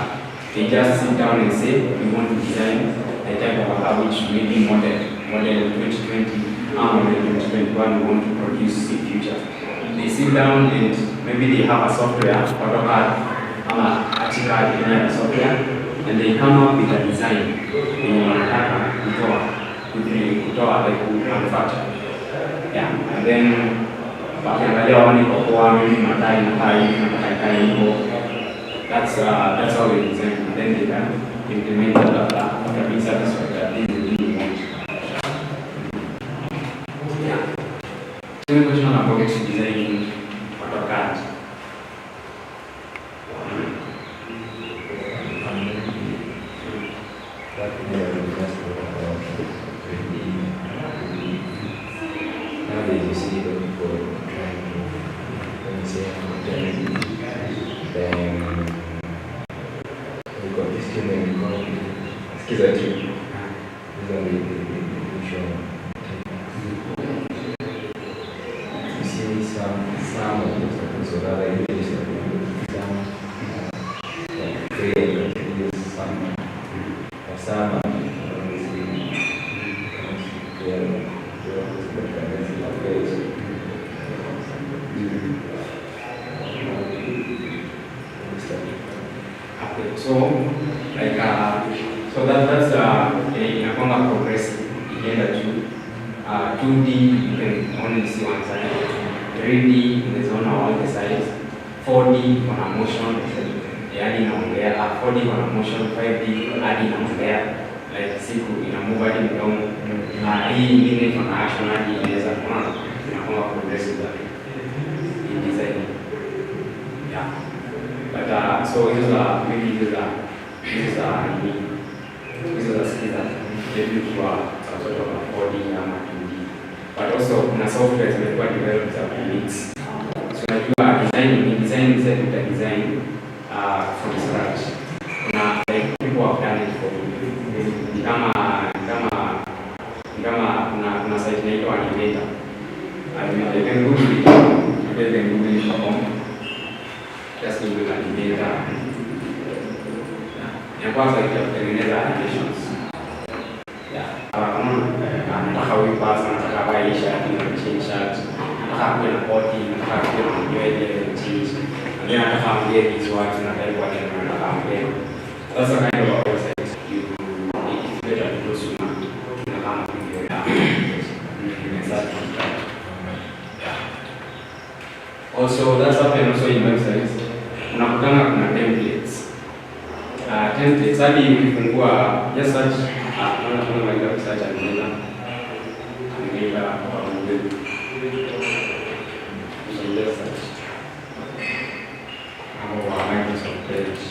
they just sit down and say, we want to design a type of a car which may be model 2020, model 2021 we want to produce in future. They sit down and maybe they have a software, AutoCAD, ArchiCAD, any other software, and they come up with a design in wanataka kutoa like manufacture. And then wakiangalia waone kwa kwa mimi matai na kai hivyo. That's how they design, and then they can implement that after being satisfied that this is what we want. So the question about designing AutoCAD. So that's only see one side. 3D unaweza ona all the sides. 4D kuna motion, yani inaongea. 4D kuna motion, 5D hadi inaongea. Like siku ina move hadi mdomo. Hii ingine kuna action hadi inaweza kuona inakuwa progressive in design. Yeah. But so these are maybe these are skills that maybe for sort of 4D ama 2D. But also kuna software zimekuwa developed za mix. So unajua design from scratch. Kuna like people have done it for you. Kama kuna site inaitwa Animator. You can Google it. You can Google it. Just Google Animator. Ya kwanza itatengeneza animations. Nataka huyu pasa, nataka baisha, change shirt, nataka kuwe na koti, nataka kuwe na nywele, change. And then nataka ambie these words, nataka kwa nini nataka ambie. That's the kind of website it's better to do sooner. Nataka video ya message. Also, that's happened also in websites. Unakutana kuna templates. Templates hadi ukifungua just search kuna website Animator kwa Google. So just search our Microsoft page.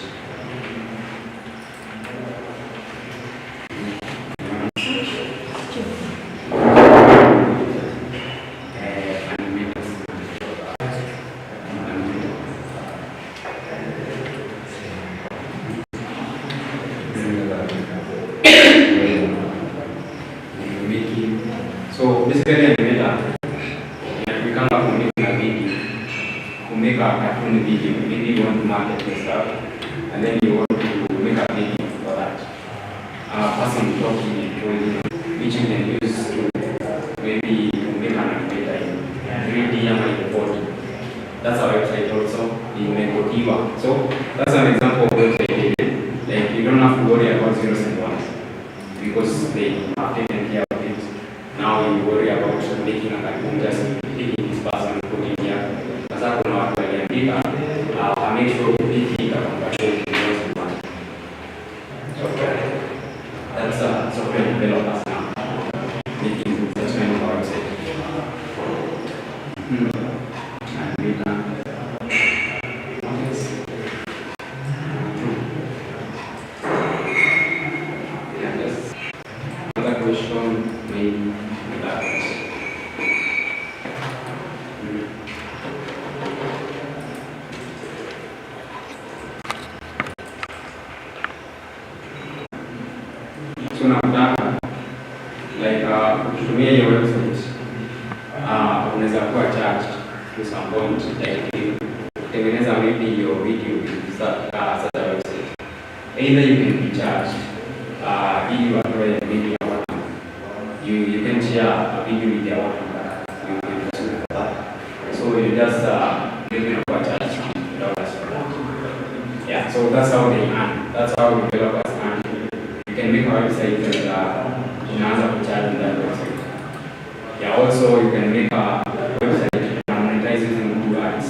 So basically Animator, we come up with making a video, to make a cartoon video. Maybe you want to market and stuff, and then you want to make a video for that. Person talking and doing, which you can use to maybe make an animator in 3D and 4D. That's our website also in Megotiva. So that's an example of website. Like you don't have to worry about zeros and ones because they have taken care of it. Now you worry about making a cartoon, just taking this person and putting here. Sasa kuna watu waliandika, make sure kupika kwa show zeros and ones. That's software developers now making such kind of website. Another question maybe that. So now that like kutumia hiyo website unaweza kuwa charged to some point, like kutengeneza maybe your video with such a website. Either you can be charged ili watoe maybe you can share a video with your watermark. You can do that. So you just maybe not charge $1 for that. Yeah, so that's how they earn. That's how developers earn. You can make a website and unaanza kucharge in that website. Yeah, also you can make a website and monetize using Google Ads.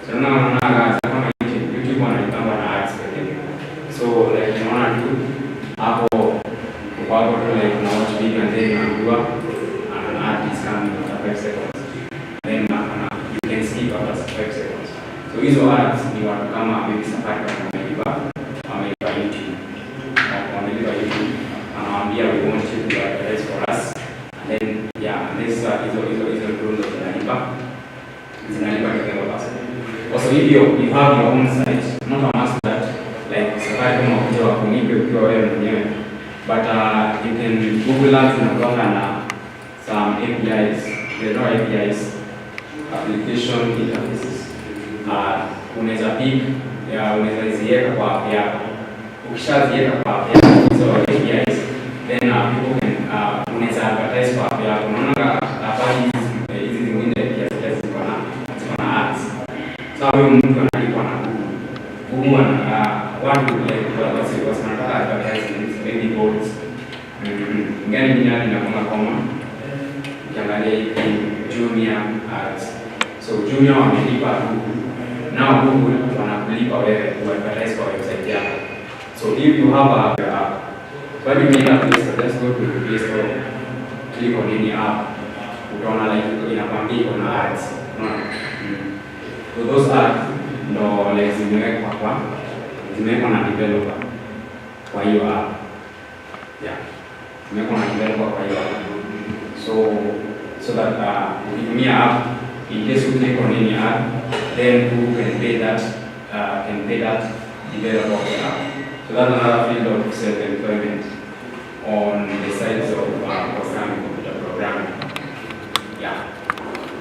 So now ads kama YouTube wanalipamba na ads pekee. So like unaona tu hapo kwa hapo tu like una watch video and then unaambiwa an ad is coming after 5 seconds. Then you can skip after 5 seconds. So hizo ads ni watu kama maybe Safaricom wamelipa YouTube. Wamelipa YouTube. Anawaambia we want you to advertise for us. And then yeah, this hizo tools zinalipa developers. Also if you have your own site, not a must that like Safaricom wakuja wakunipe ukiwa wewe mwenyewe. But you can Google Ads na some APIs. There are APIs, application interfaces. Unaweza unaweza ziweka kwa app yako. Ukishaziweka kwa app yako hizo APIs, then people can unaweza advertise kwa app yako. Unaona hapa hizi zingine APIs ziko na ads. So huyo mtu analipwa na Google watu wanataka advertisements, maybe boards. Ngani jina linakuwa kama ukiangalia hivi Jumia junior ads. So junior wamelipa Google. Now Google wanakulipa wewe kuadvertise kwa website yako. So if you have a app, what do you need a Play Store? Just go to the Play Store, click on any app. Utaona like inakwambia iko na ads. So those ads ndo like zimewekwa na developer kwa hiyo app. Yeah. Zimewekwa na developer kwa hiyo app. So that ukitumia app, in case you click on any ad, then who can pay that developer of the app. So that's another field of self-employment on the sides of programming, computer programming. Yeah.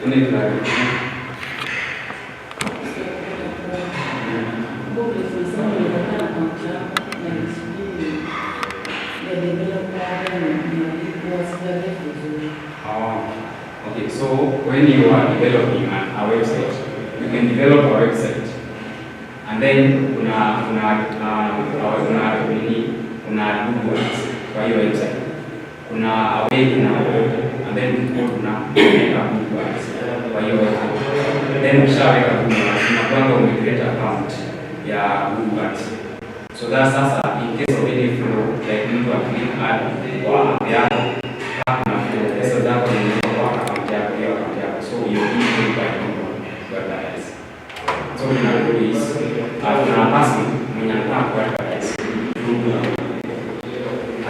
Any clarification? Okay, so when you are developing a website, you can develop a website, and then una Google kwa hiyo website. Kuna away and then kuna Google kwa hiyo website. Then ushaweka Google, unakwenda umecreate account ya Google. So that's sasa in case of any flow, like mtu click ad kwa app yako, kuna flow, pesa zako ni kwa account yako, hiyo account yako. So you need by Google to advertise. So kuna is kuna person mwenye anataka kuadvertise Google.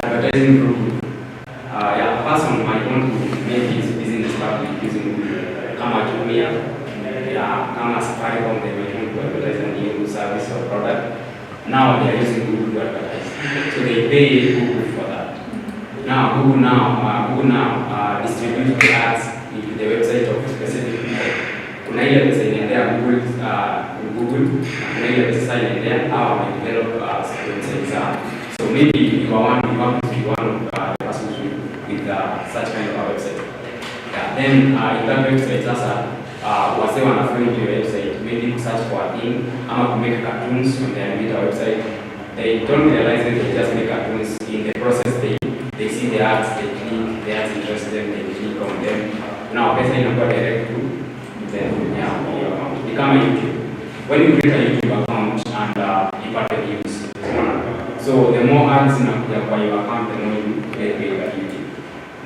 Advertising Google. Yeah, a person might want to make his business public using Google. Kama Jumia, kama Safaricom, they might want to advertise a new service or product. Now they are using Google to advertise, so they pay Google for that. Now Google distributes the ads into the website of specific people. Kuna ile pesa inaendea Google, kuna ile pesa inaendea how they develop websites. So maybe you want to be one of the persons with such kind of a website. Yeah. Then in that website, wase wanafanya your website, maybe search for a thing, ama to make cartoons when they animate a website. They don't realize that they just make cartoons. In the process, they see the ads, they click, the ads interest them, they click on them. Now, pesa inakuwa direct to them, your account. Become a YouTube. When you create a YouTube account and you part the views, so the more ads inakuja kwa your account, the more you get paid by YouTube.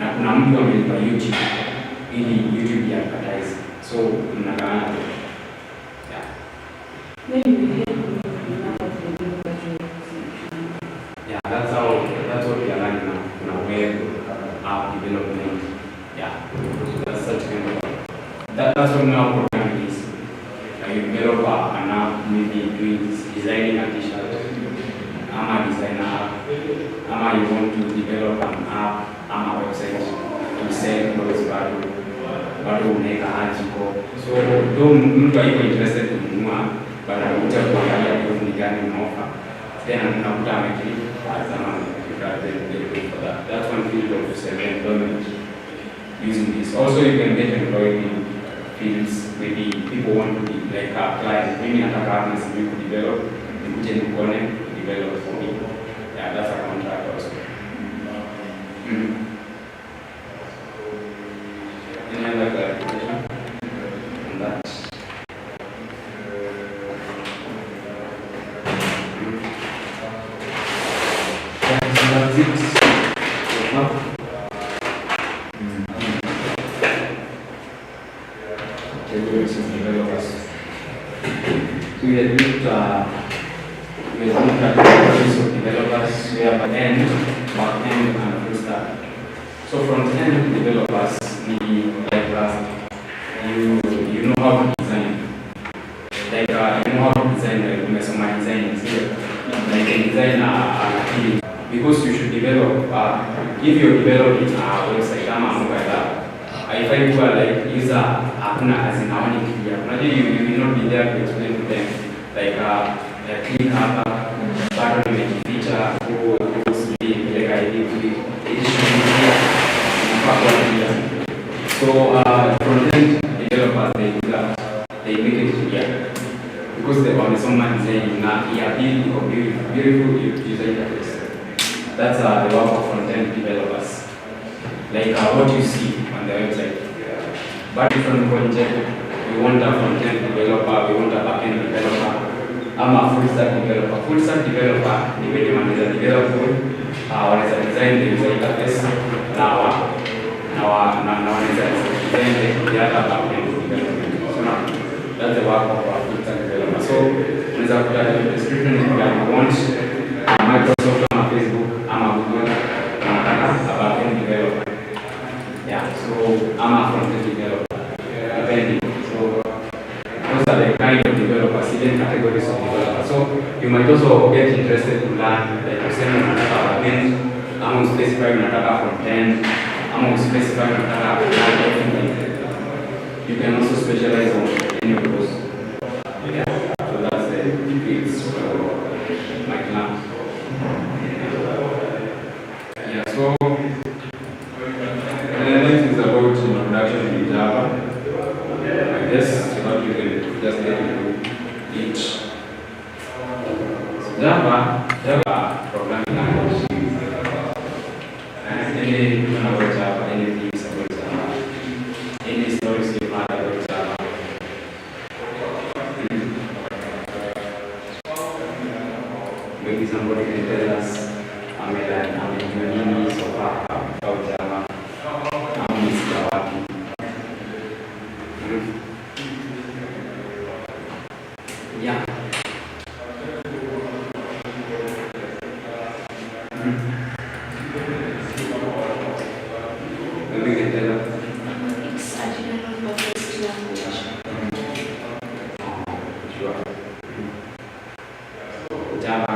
Na kuna mtu amelipa YouTube ili YouTube ya advertise. So mnagawana. Yeah, that's what we are learning now. Kuna web app development. Yeah, that's such kind of that's what now programming is. You develop an app, maybe doing designing a t-shirt. I'm a designer. You want to develop an app, I'm a website to sell clothes bado unaweka article. So though mtu hayuko interested kununua, but anakuja kuangalia clothes ni gani unaofa, then anakuta ameclick azama for that. That's one field of self-employment using this. Also, you can get employed in fields. Maybe people want to be like a client. Maybe nataka hapa sijui ku develop, nikuje nikuone develop for me. Yeah, that's a contract also. Any other clarification on that? That's it. So we had looked at categories of developers. We have end, back end, and full stack. So front end developers, you know how to design. Like you know how to design, like umesoma design, like a design a because you should develop. If you're developing a website ama mobile app, I find people like user hakuna kazi naoni clear. Unajua you will not be there to explain to them like click hapa bado nimejificha kusudi peleka hivi so front end developers they do that, they make it clear because they wamesoma design na ya beautiful user interface. That's the work of front end developers, like what you see on the website. but different project. We want a front-end developer, we want a back-end developer, I'm a full-stack developer. Full-stack developer ni wenye wanaweza develop wanaweza design the user interface na wanaweza design the other back-end development. So now, that's the work of a full-stack developer. So unaweza kuta description if you want Microsoft ama Facebook ama Google wanataka a back-end developer. Yeah, so I'm a front-end developer. Depending. So those are the kind of developers, different categories of developers. So you might also get interested to learn, like you say, unataka backend, ama specify unataka front-end, ama specify unataka everything. You can also specialize on any of those. Yeah. So that's the fields for my class. Yeah. So this is about introduction in Java. I guess so that you can just get into each. So Java programming language. Anything about Java, anything about Java, any stories you have about Java. Maybe somebody can tell us, I'm enjoying so far about Java. Yeah. Maybe you can tell us. It's a general purpose language. Sure. Java.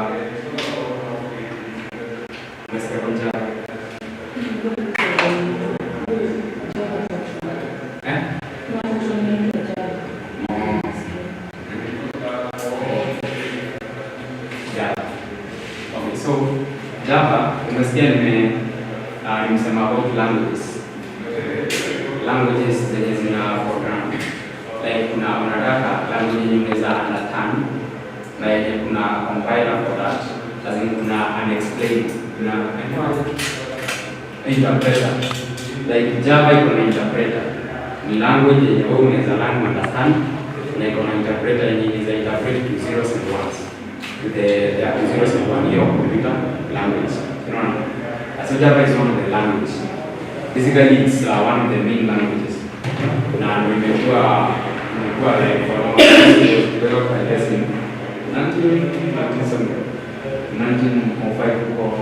Mr. Java. Java, umesikia nimesema about languages. Languages zenye zina program. Like kuna unataka language yenye unaweza understand na yenye kuna compiler for that. Lazima kuna unexplained, kuna interpreter. Like Java iko na interpreter. Ni language yenye wewe unaweza learn understand na iko na interpreter yenye inaweza interpret to zeros and ones. The zeros and one your computer language. You know, so Java is one of the languages. Basically, it's one of the main languages. Now, we like for developed, I guess, in 1905 or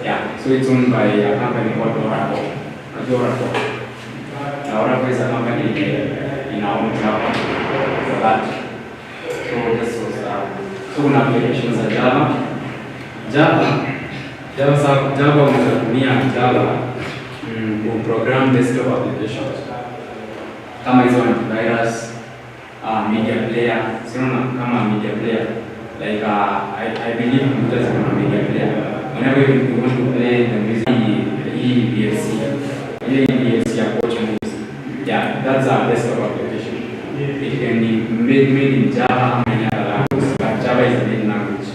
yeah. So it's owned by a company called Oracle. Oracle is a company in our own Java for that. So this was so kuna applications za Java unaweza tumia Java program desktop applications kama hizo antivirus, media player. Sio kama media player like I believe computers are media player. Whenever you want to play the music, VLC approach movies. Yeah, that's our desktop application. It can be made in Java or any other language, but Java is the main language.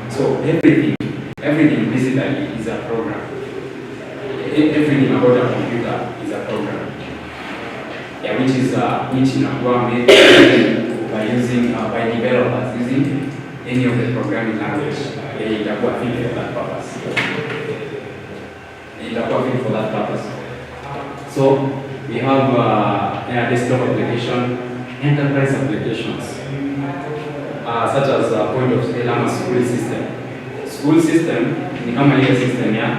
So everything basically is a program. Everything about a computer is a program. Yeah, which inakuwa made by developers using any of the programming language. Itakuwa fit for that purpose. So we have a desktop application, enterprise applications, such as point of sale ama school system. School system ni kama ile system ya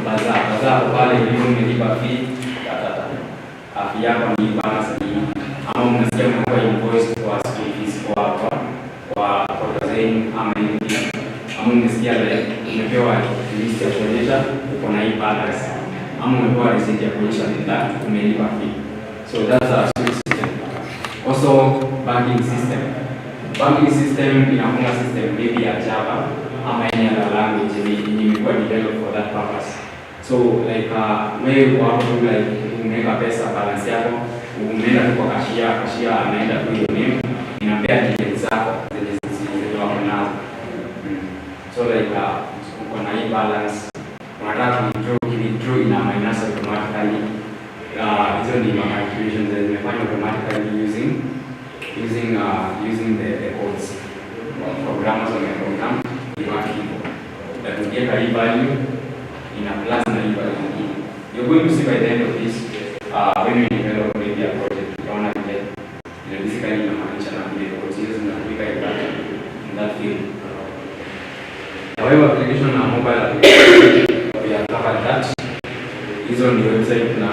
bazaar pale hiyo umelipa fee afya yako ni balance ama unasikia kwa invoice kwa school fees kwa kazi ama nini ama unasikia ile umepewa list ya kuonyesha uko na hii balance ama umepewa receipt ya kuonyesha that umelipa fee. So that's a school system. Also banking system. Banking system inakuwa system maybe ya Java ama any other language imekuwa developed for that purpose. So like wewe wako like umeweka pesa balance yako, umeenda kwa cashier anaenda tu hiyo name, inapea details zako zile wako nazo. So like uko na hii balance, unataka withdraw ina minus automatically hizo ni calculations that zimefanywa automatically using the codes. Programmers on a program, you want people that will get a value in a plus and a value. You're going to see by the end of this, when you develop maybe a project, you want to get basically in a management and the codes using in that field. However, application and mobile application, we have covered that. Is on the website na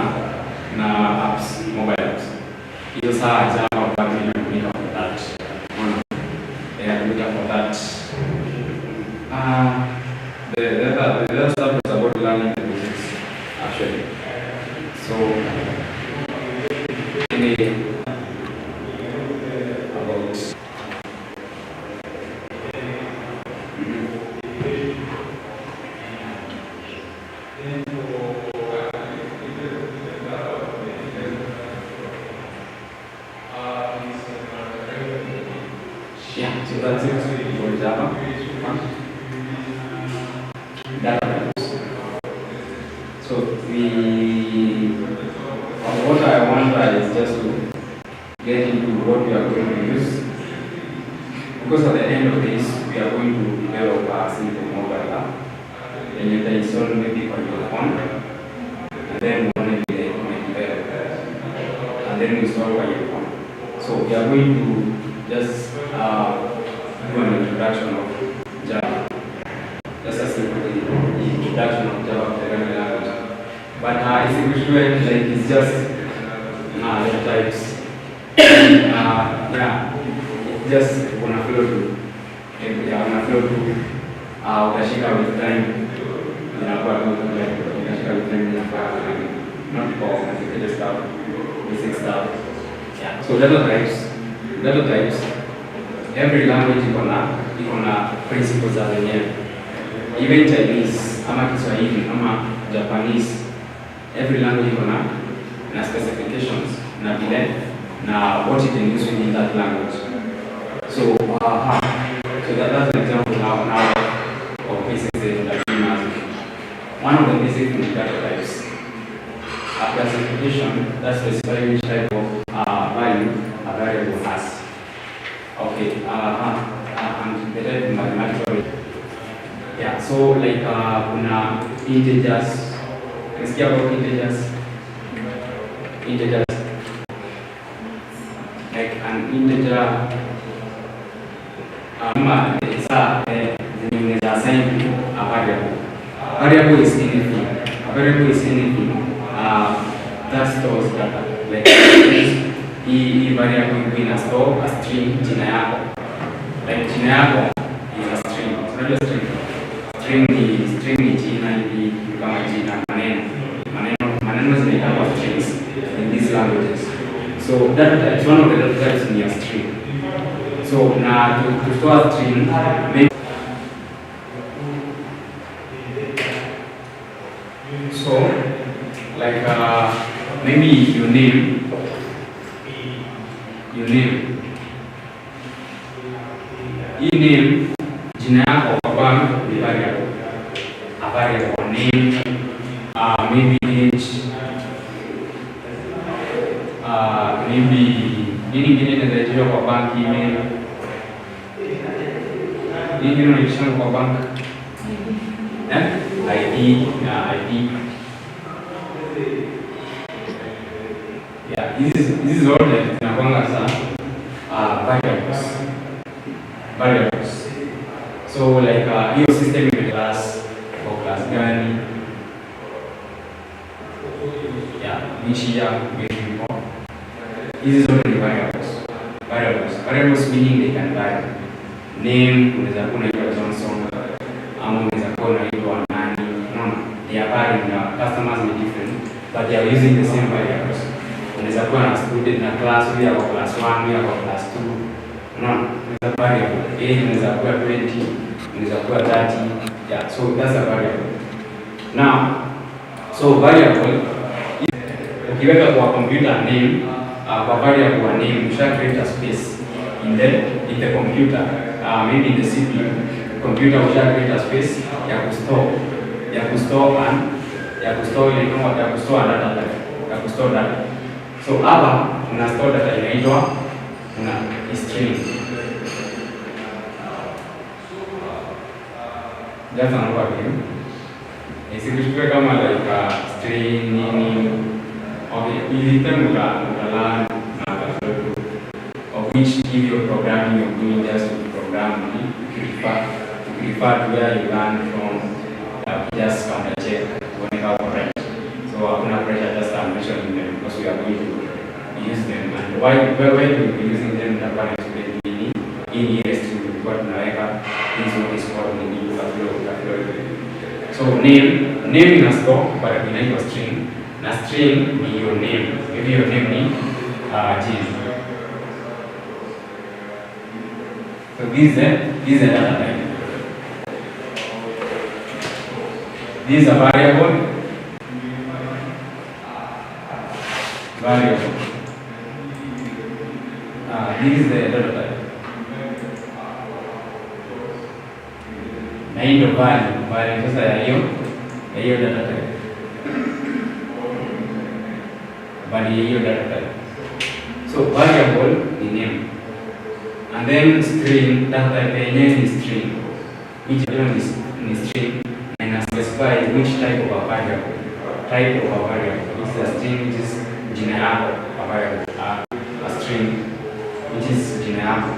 apps, mobile apps. Hizo saa Java bado inatumika for that. Inatumika for that. The other stuff is about learning the basics actually. So about so that's it for Java. Database. So what I want is just to get into what we are going to use, because at the end of this we are going to develop a simple mobile app, and you can install maybe on your phone, and then we develop, and then install on your phone. So we are going to just do an introduction of Java. Just a simple introduction of Java programming language. But it's just types. It's just wanna flow to utashika with time inakuwa utashika with time not complicated stuff, basic stuff. Yeah. So data types. Every language iko na principles za wenyewe. Even Chinese ama Kiswahili ama Japanese, every language iko na specifications na vile na what you can use within that language. So that's an example now of basic data. One of the basic data types. A classification that specifies which type of value a variable has. Okay, and the type of mathematical. Yeah, so like kuna integers. Can you speak about integers? Integers. Like an integer. It's a assign a variable. A variable is anything. A variable is anything that stores data. Like hii variable ina store a string jina yako. Like jina yako is a string. Unajua string? String ni jina hivi kama jina maneno zinaitwa strings in these languages. So data types, one of the data types is a string. So now to store a string, so like maybe your name. Hii name jina yako kwa bank ni variable. A variable name, maybe age, maybe nini ingine inaweza kwa bank, email. Nini inaweza kwa bank? ID. Yeah, this is all that tunakwanga variables. So like hiyo system in class or class gani, yeah, which year before. This is all variables meaning they can vary. Name unaweza kuwa unaitwa Johnson ama unaweza kuwa unaitwa nani. They are varying. Customers are different, but they are using the same variables. Unaweza kuwa na student na class, we are class 1, we are class 2. It's a variable. Age unaweza kuwa 20, unaweza kuwa 30. Yeah, so that's a variable. Now, so variable, ukiweka kwa computer name, kwa variable name, you shall create a space in the computer, maybe in the CPU. Computer will shall create a space ya kustore data type, ya kustore data type, ya kustore data. So hapa una store data inaitwa una string. Just another game. Isikichukue kama like string nini. Okay, ili temu la of which give your programming you're doing just to program you refer to where you learn from, just counter check whenever correct. So hakuna pressure, just mentioning them because we are going to use them. And why we be using them in ES to what tunaweka is what is called in the upload. So name in a store but inaitwa string. Na string ni your name. Maybe your name ni Jim. So this is a data type. This is a variable. This is the data type. Na hii ndio value sasa ya hiyo data type. Value ya hiyo data type. So variable ni name. And then string, data type yenyewe ni string. Which is string and specify which type of a variable. It's a string which is jina yako a variable. A string which is jina yako.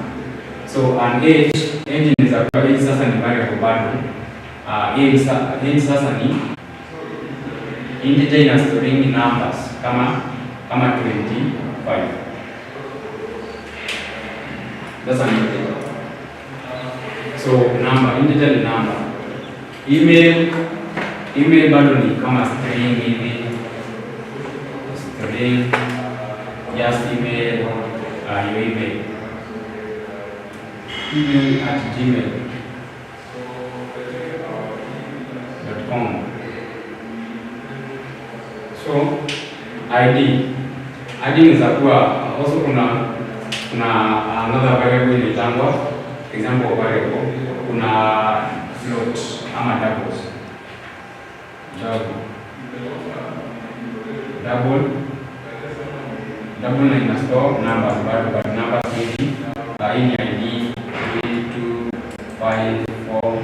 So an age is a age sasa ni variable bado. Age sasa ni integer ina storing numbers kama 25. That's an integer. So number, integer ni number. Email bado ni kama string hivi. String, just email, your email. Email at gmail.com. So ID inaweza kuwa also kuna another variable inaitangwa example of variable, kuna float ama doubles. Double na ina store numbers but numbers hivi ini ID 3, 2, 5, 4.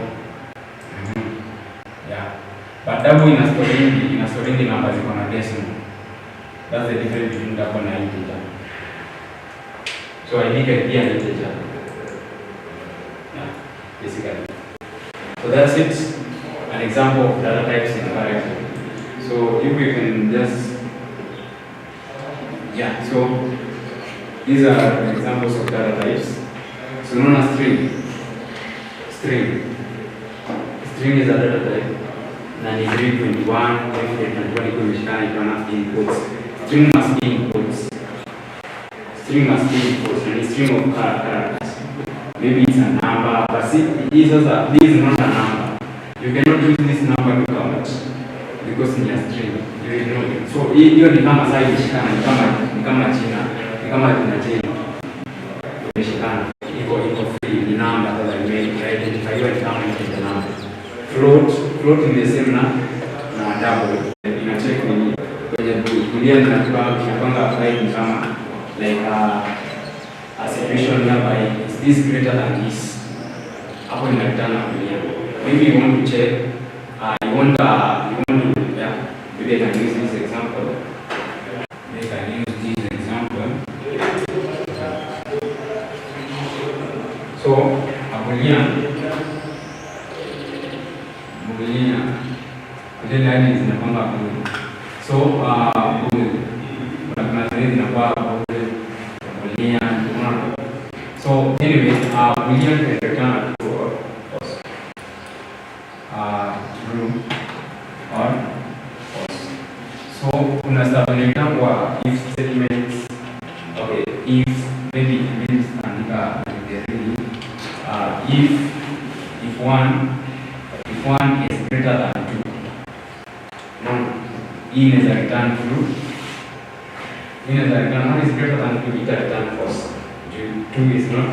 Yeah, but double ina storing numbers iko na decimal. That's the difference between double na integer. So ID can be an integer. Yeah, basically. So that's it. An example of data types in variable. So if we can just, yeah. So these are examples of data types. So known as string. String is a data type. Na ni 3.1, 3.1 iko imeshikana ikiwa na inputs. String must be inputs. And a string of characters. Maybe it's a number, but see, this is not a number. You cannot use this number to count because in a string. You know it. So hiyo ni kama sasa imeshikana, ni kama jina jina. Imeshikana. Iko free, ni number that identify you kama ni number. Float in the same na double. Ina check ni kwenye kulia na kupanga file kama like a situation whereby is this greater than this. Hapo inakutana kulia. Maybe you want to check, you want to, yeah, maybe I can use this example. So, Boolean, then that is in the Boolean. So, Boolean. So, anyway, Boolean can return true or false. True or false. So, unastability kwa if statements. Okay, if maybe means andika if one is greater than 2. Now, in is a return true. In is a return 1 is greater than 2, it a return false. 2 is not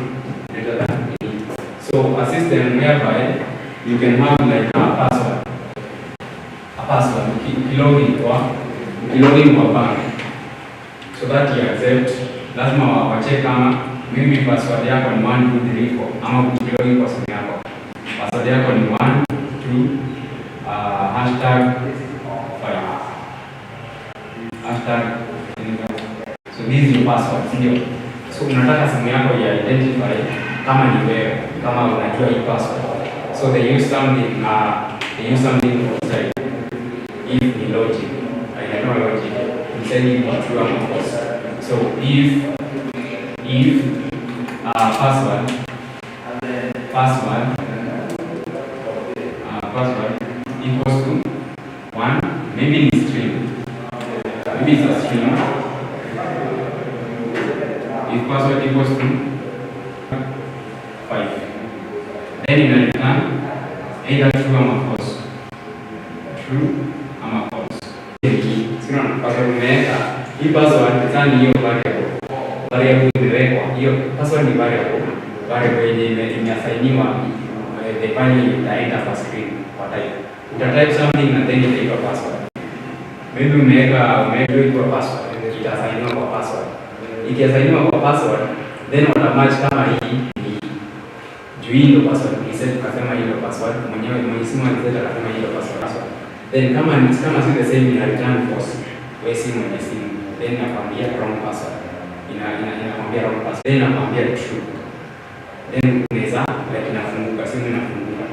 greater than 3. So a system whereby you can have like a password. Ukilogin kwa bank. so that you accept. Lazima wacheck kama mimi password yako ni 1 2 3 4 ama ukilogin kwa simu yako password yako ni 1 2 hashtag so this is your password, ndio. So unataka simu yako ya identify kama ni wewe, kama unajua hii password. So they use something outside. If ni logic, I know logic. We say it true or false. So if password equals to 1, maybe it's string. Maybe it's a string. If password equals to 5, then in return either true or false. True or false. Sina password umeweka hii password tani hiyo variable imewekwa hiyo password ni variable yenye imeassigniwa define itaenda kwa screen kwa type. Utatype something and then itaitwa password. Maybe umeweka kwa password itaassigniwa kwa password. Ikiassigniwa kwa password then utamatch kama hii juu ndio password reset ukasema hii ndio password mwenye simu reset akasema hii ndio password. Then kama si the same ina return false. Wewe simu mwenye simu then nakwambia wrong password. Inakwambia wrong password. Then nakwambia true. Then unaweza like inafunguka, simu inafunguka.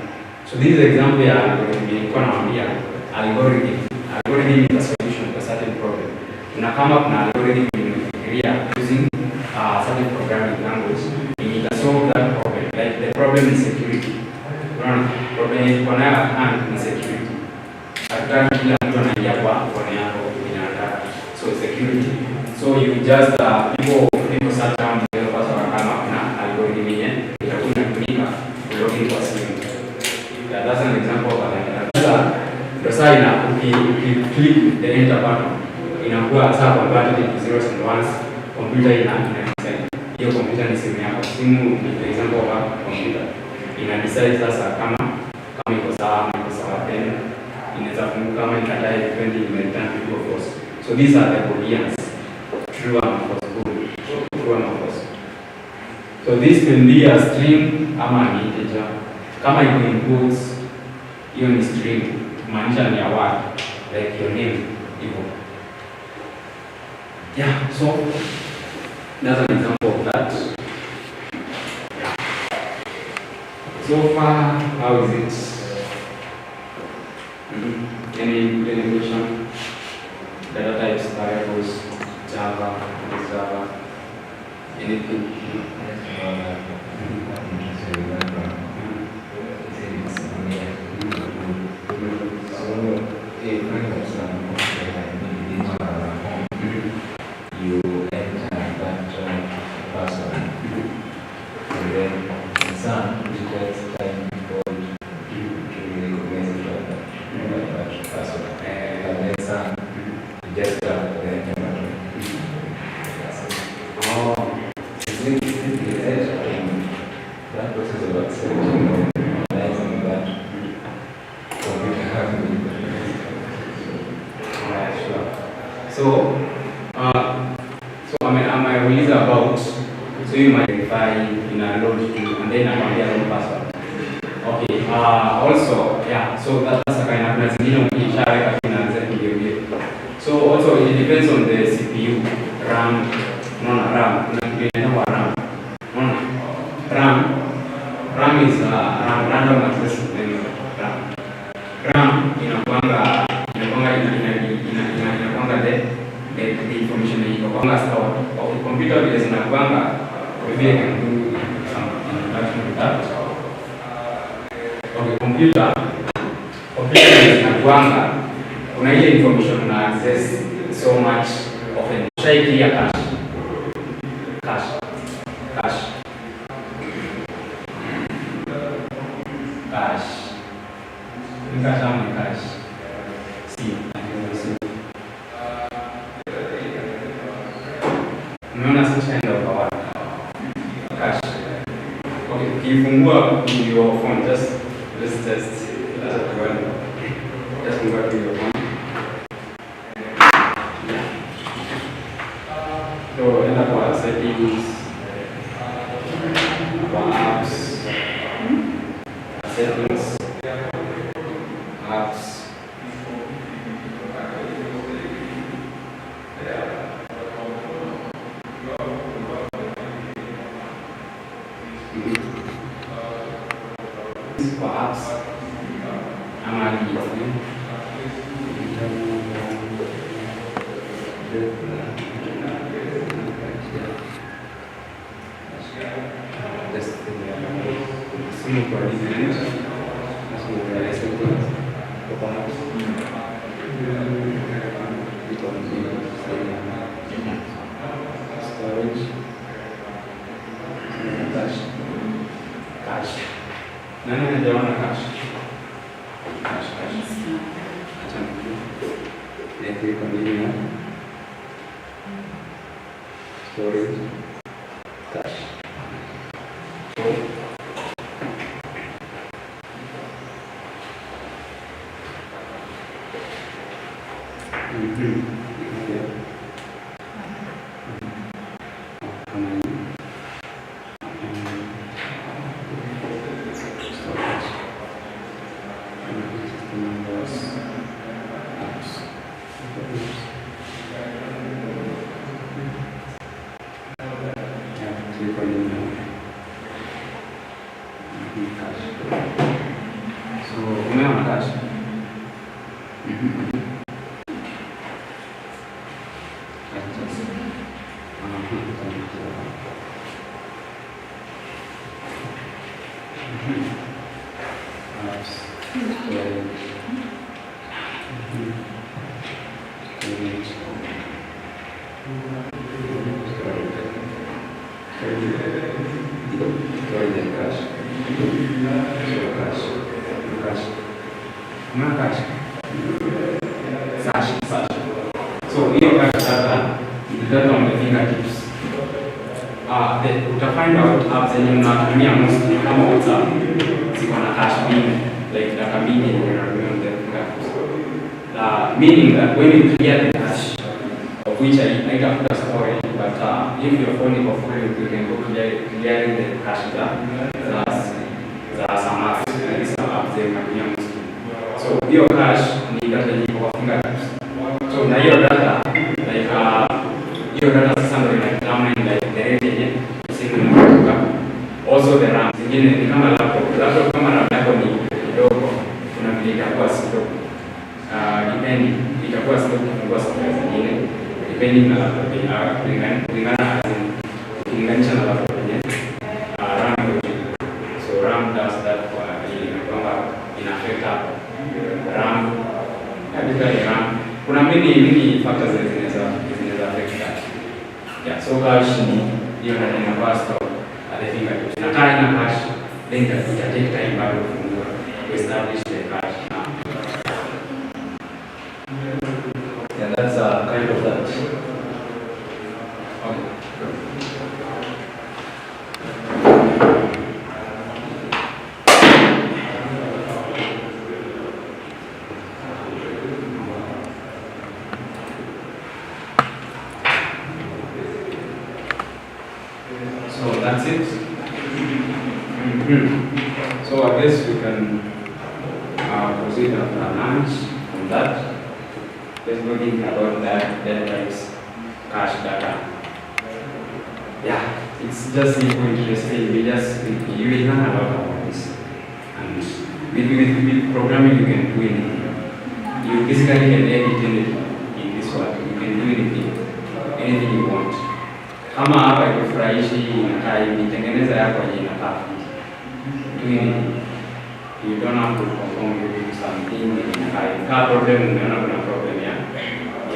So this is example ya algorithm nilikuwa naambia algorithm. Algorithm is a solution to a certain problem. Na kama kuna algorithm inafikiria using certain programming language, it can solve that problem. Like the problem is security. Problem iko nayo ni security. Hatutaki kila mtu anaingia kwa phone yako inataka. So security. So you just people search down the password kama kuna algorithm yenyewe itakuwa inatumika login kwa simu. That's an example of that. Sasa click the enter button inakuwa sasa converted into zeros and ones. Computer ina hiyo computer ni simu yako. Simu ni example of computer. Ina decide sasa kama iko sawa then inaweza funguka kama ikatae depending on the return to false. So these are the booleans, true and false. True and false. So this can be a string ama an integer. Kama iko in quotes, hiyo ni string, maanisha ni a word like your name hivyo. Yeah, so that's an example of that. So far, how is it? Any question? Data types, variables, Java, anything? You enter that password, and then in some it takes time for you to recognize that password. And then some you just tap the enter button. That process of accepting or realizing that computer has been So ameuliza about, so you might verify in a load to and then nakwambia wrong password. Okay, also yeah, so that's a kind of na zingine ukishaweka inaanza kidogo. So also it depends on the CPU, RAM, RAM, kuna kitu inaitwa RAM. RAM is random access memory. RAM inakuanga the information that you can store of the computer is in a maybe I can do some interaction with that. Okay, computer is in a kuna ile information una access so much often. Try clear cache. Umeona sasa enda kwa cache. Okay, ukifungua your phone just test. Just fungua your phone. So enda kwa settings, kwa apps, settings, apps. For apps, cash. Nani anajaona cash? Cash. Acha nikie continue. Storage. Cash. So umeona cash? So hiyo data on the fingertips. Utafind out apps zenye unatumia mostly kama WhatsApp ziko na cache bin, like data bin yenye unatumia on the fingertips. Meaning that when you clear the cache, of which haitafuta storage, but if your phone is full, you can go clearing the cache za some apps, like some apps zenye unatumia mostly. So hiyo cache ni data yenye iko kwa fingertips. So na hiyo data like hiyo data sasa ndio inadetermine like the rate yenye simu inakuwa. Also the RAM zingine ni kama laptop kama RAM yako ni kidogo, kuna vile itakuwa slow. Depending itakuwa slow kufungua software zingine depending na laptop kulinganisha na laptop yenye RAM. So RAM does that kwa ili kwamba ina affect RAM katika RAM. Kuna many factors zinaweza affect that. Yeah, so cache ni hiyo data inakuwa stored at the fingertips. Na kama ina cache, then it take time bado kufungua to establish the cache. Yeah, that's kind of that. Okay. So that's it. So I guess we can proceed after lunch on that. Let's go think about that types cache data. Yeah, it's just simple, interesting. You will learn a lot about this. And with programming, you can do anything. You basically can edit in this one. You can do anything you want. Kama hapa ikufurahishi inakaa hivi, tengeneza yako yenye inakaa hivi. Do anything. You don't have to conform to something inakaa hivi. Kama problem umeona kuna problem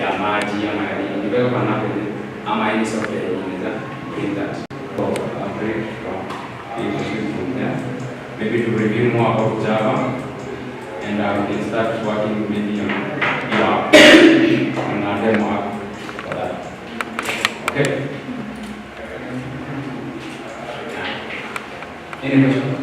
ya maji ama ya nini, develop an app ama any software yenye inaweza bring that. So upgrade from there. Maybe to review more about Java, and we can start working maybe on your on a demo app for that. Okay. Any questions?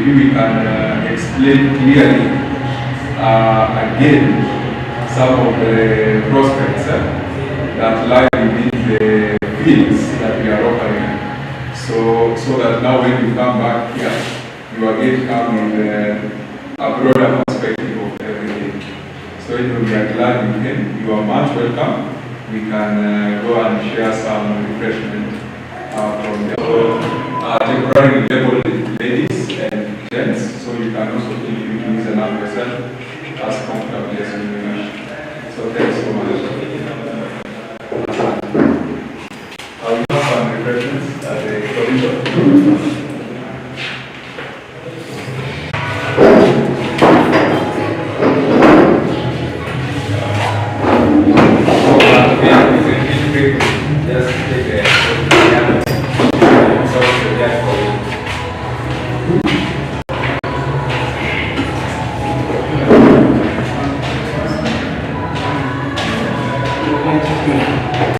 maybe we can explain clearly again some of the prospects that lie within the fields that we are offering. So that now when you come back here, you again come with a broader perspective of everything. So we are glad you came. You are much welcome. We can go and share some refreshment from the temporary labeled ladies and gents. So you can also feel free to use an app yourself as comfortably as you wish. So thanks so much. I will have some refreshments at the corridor.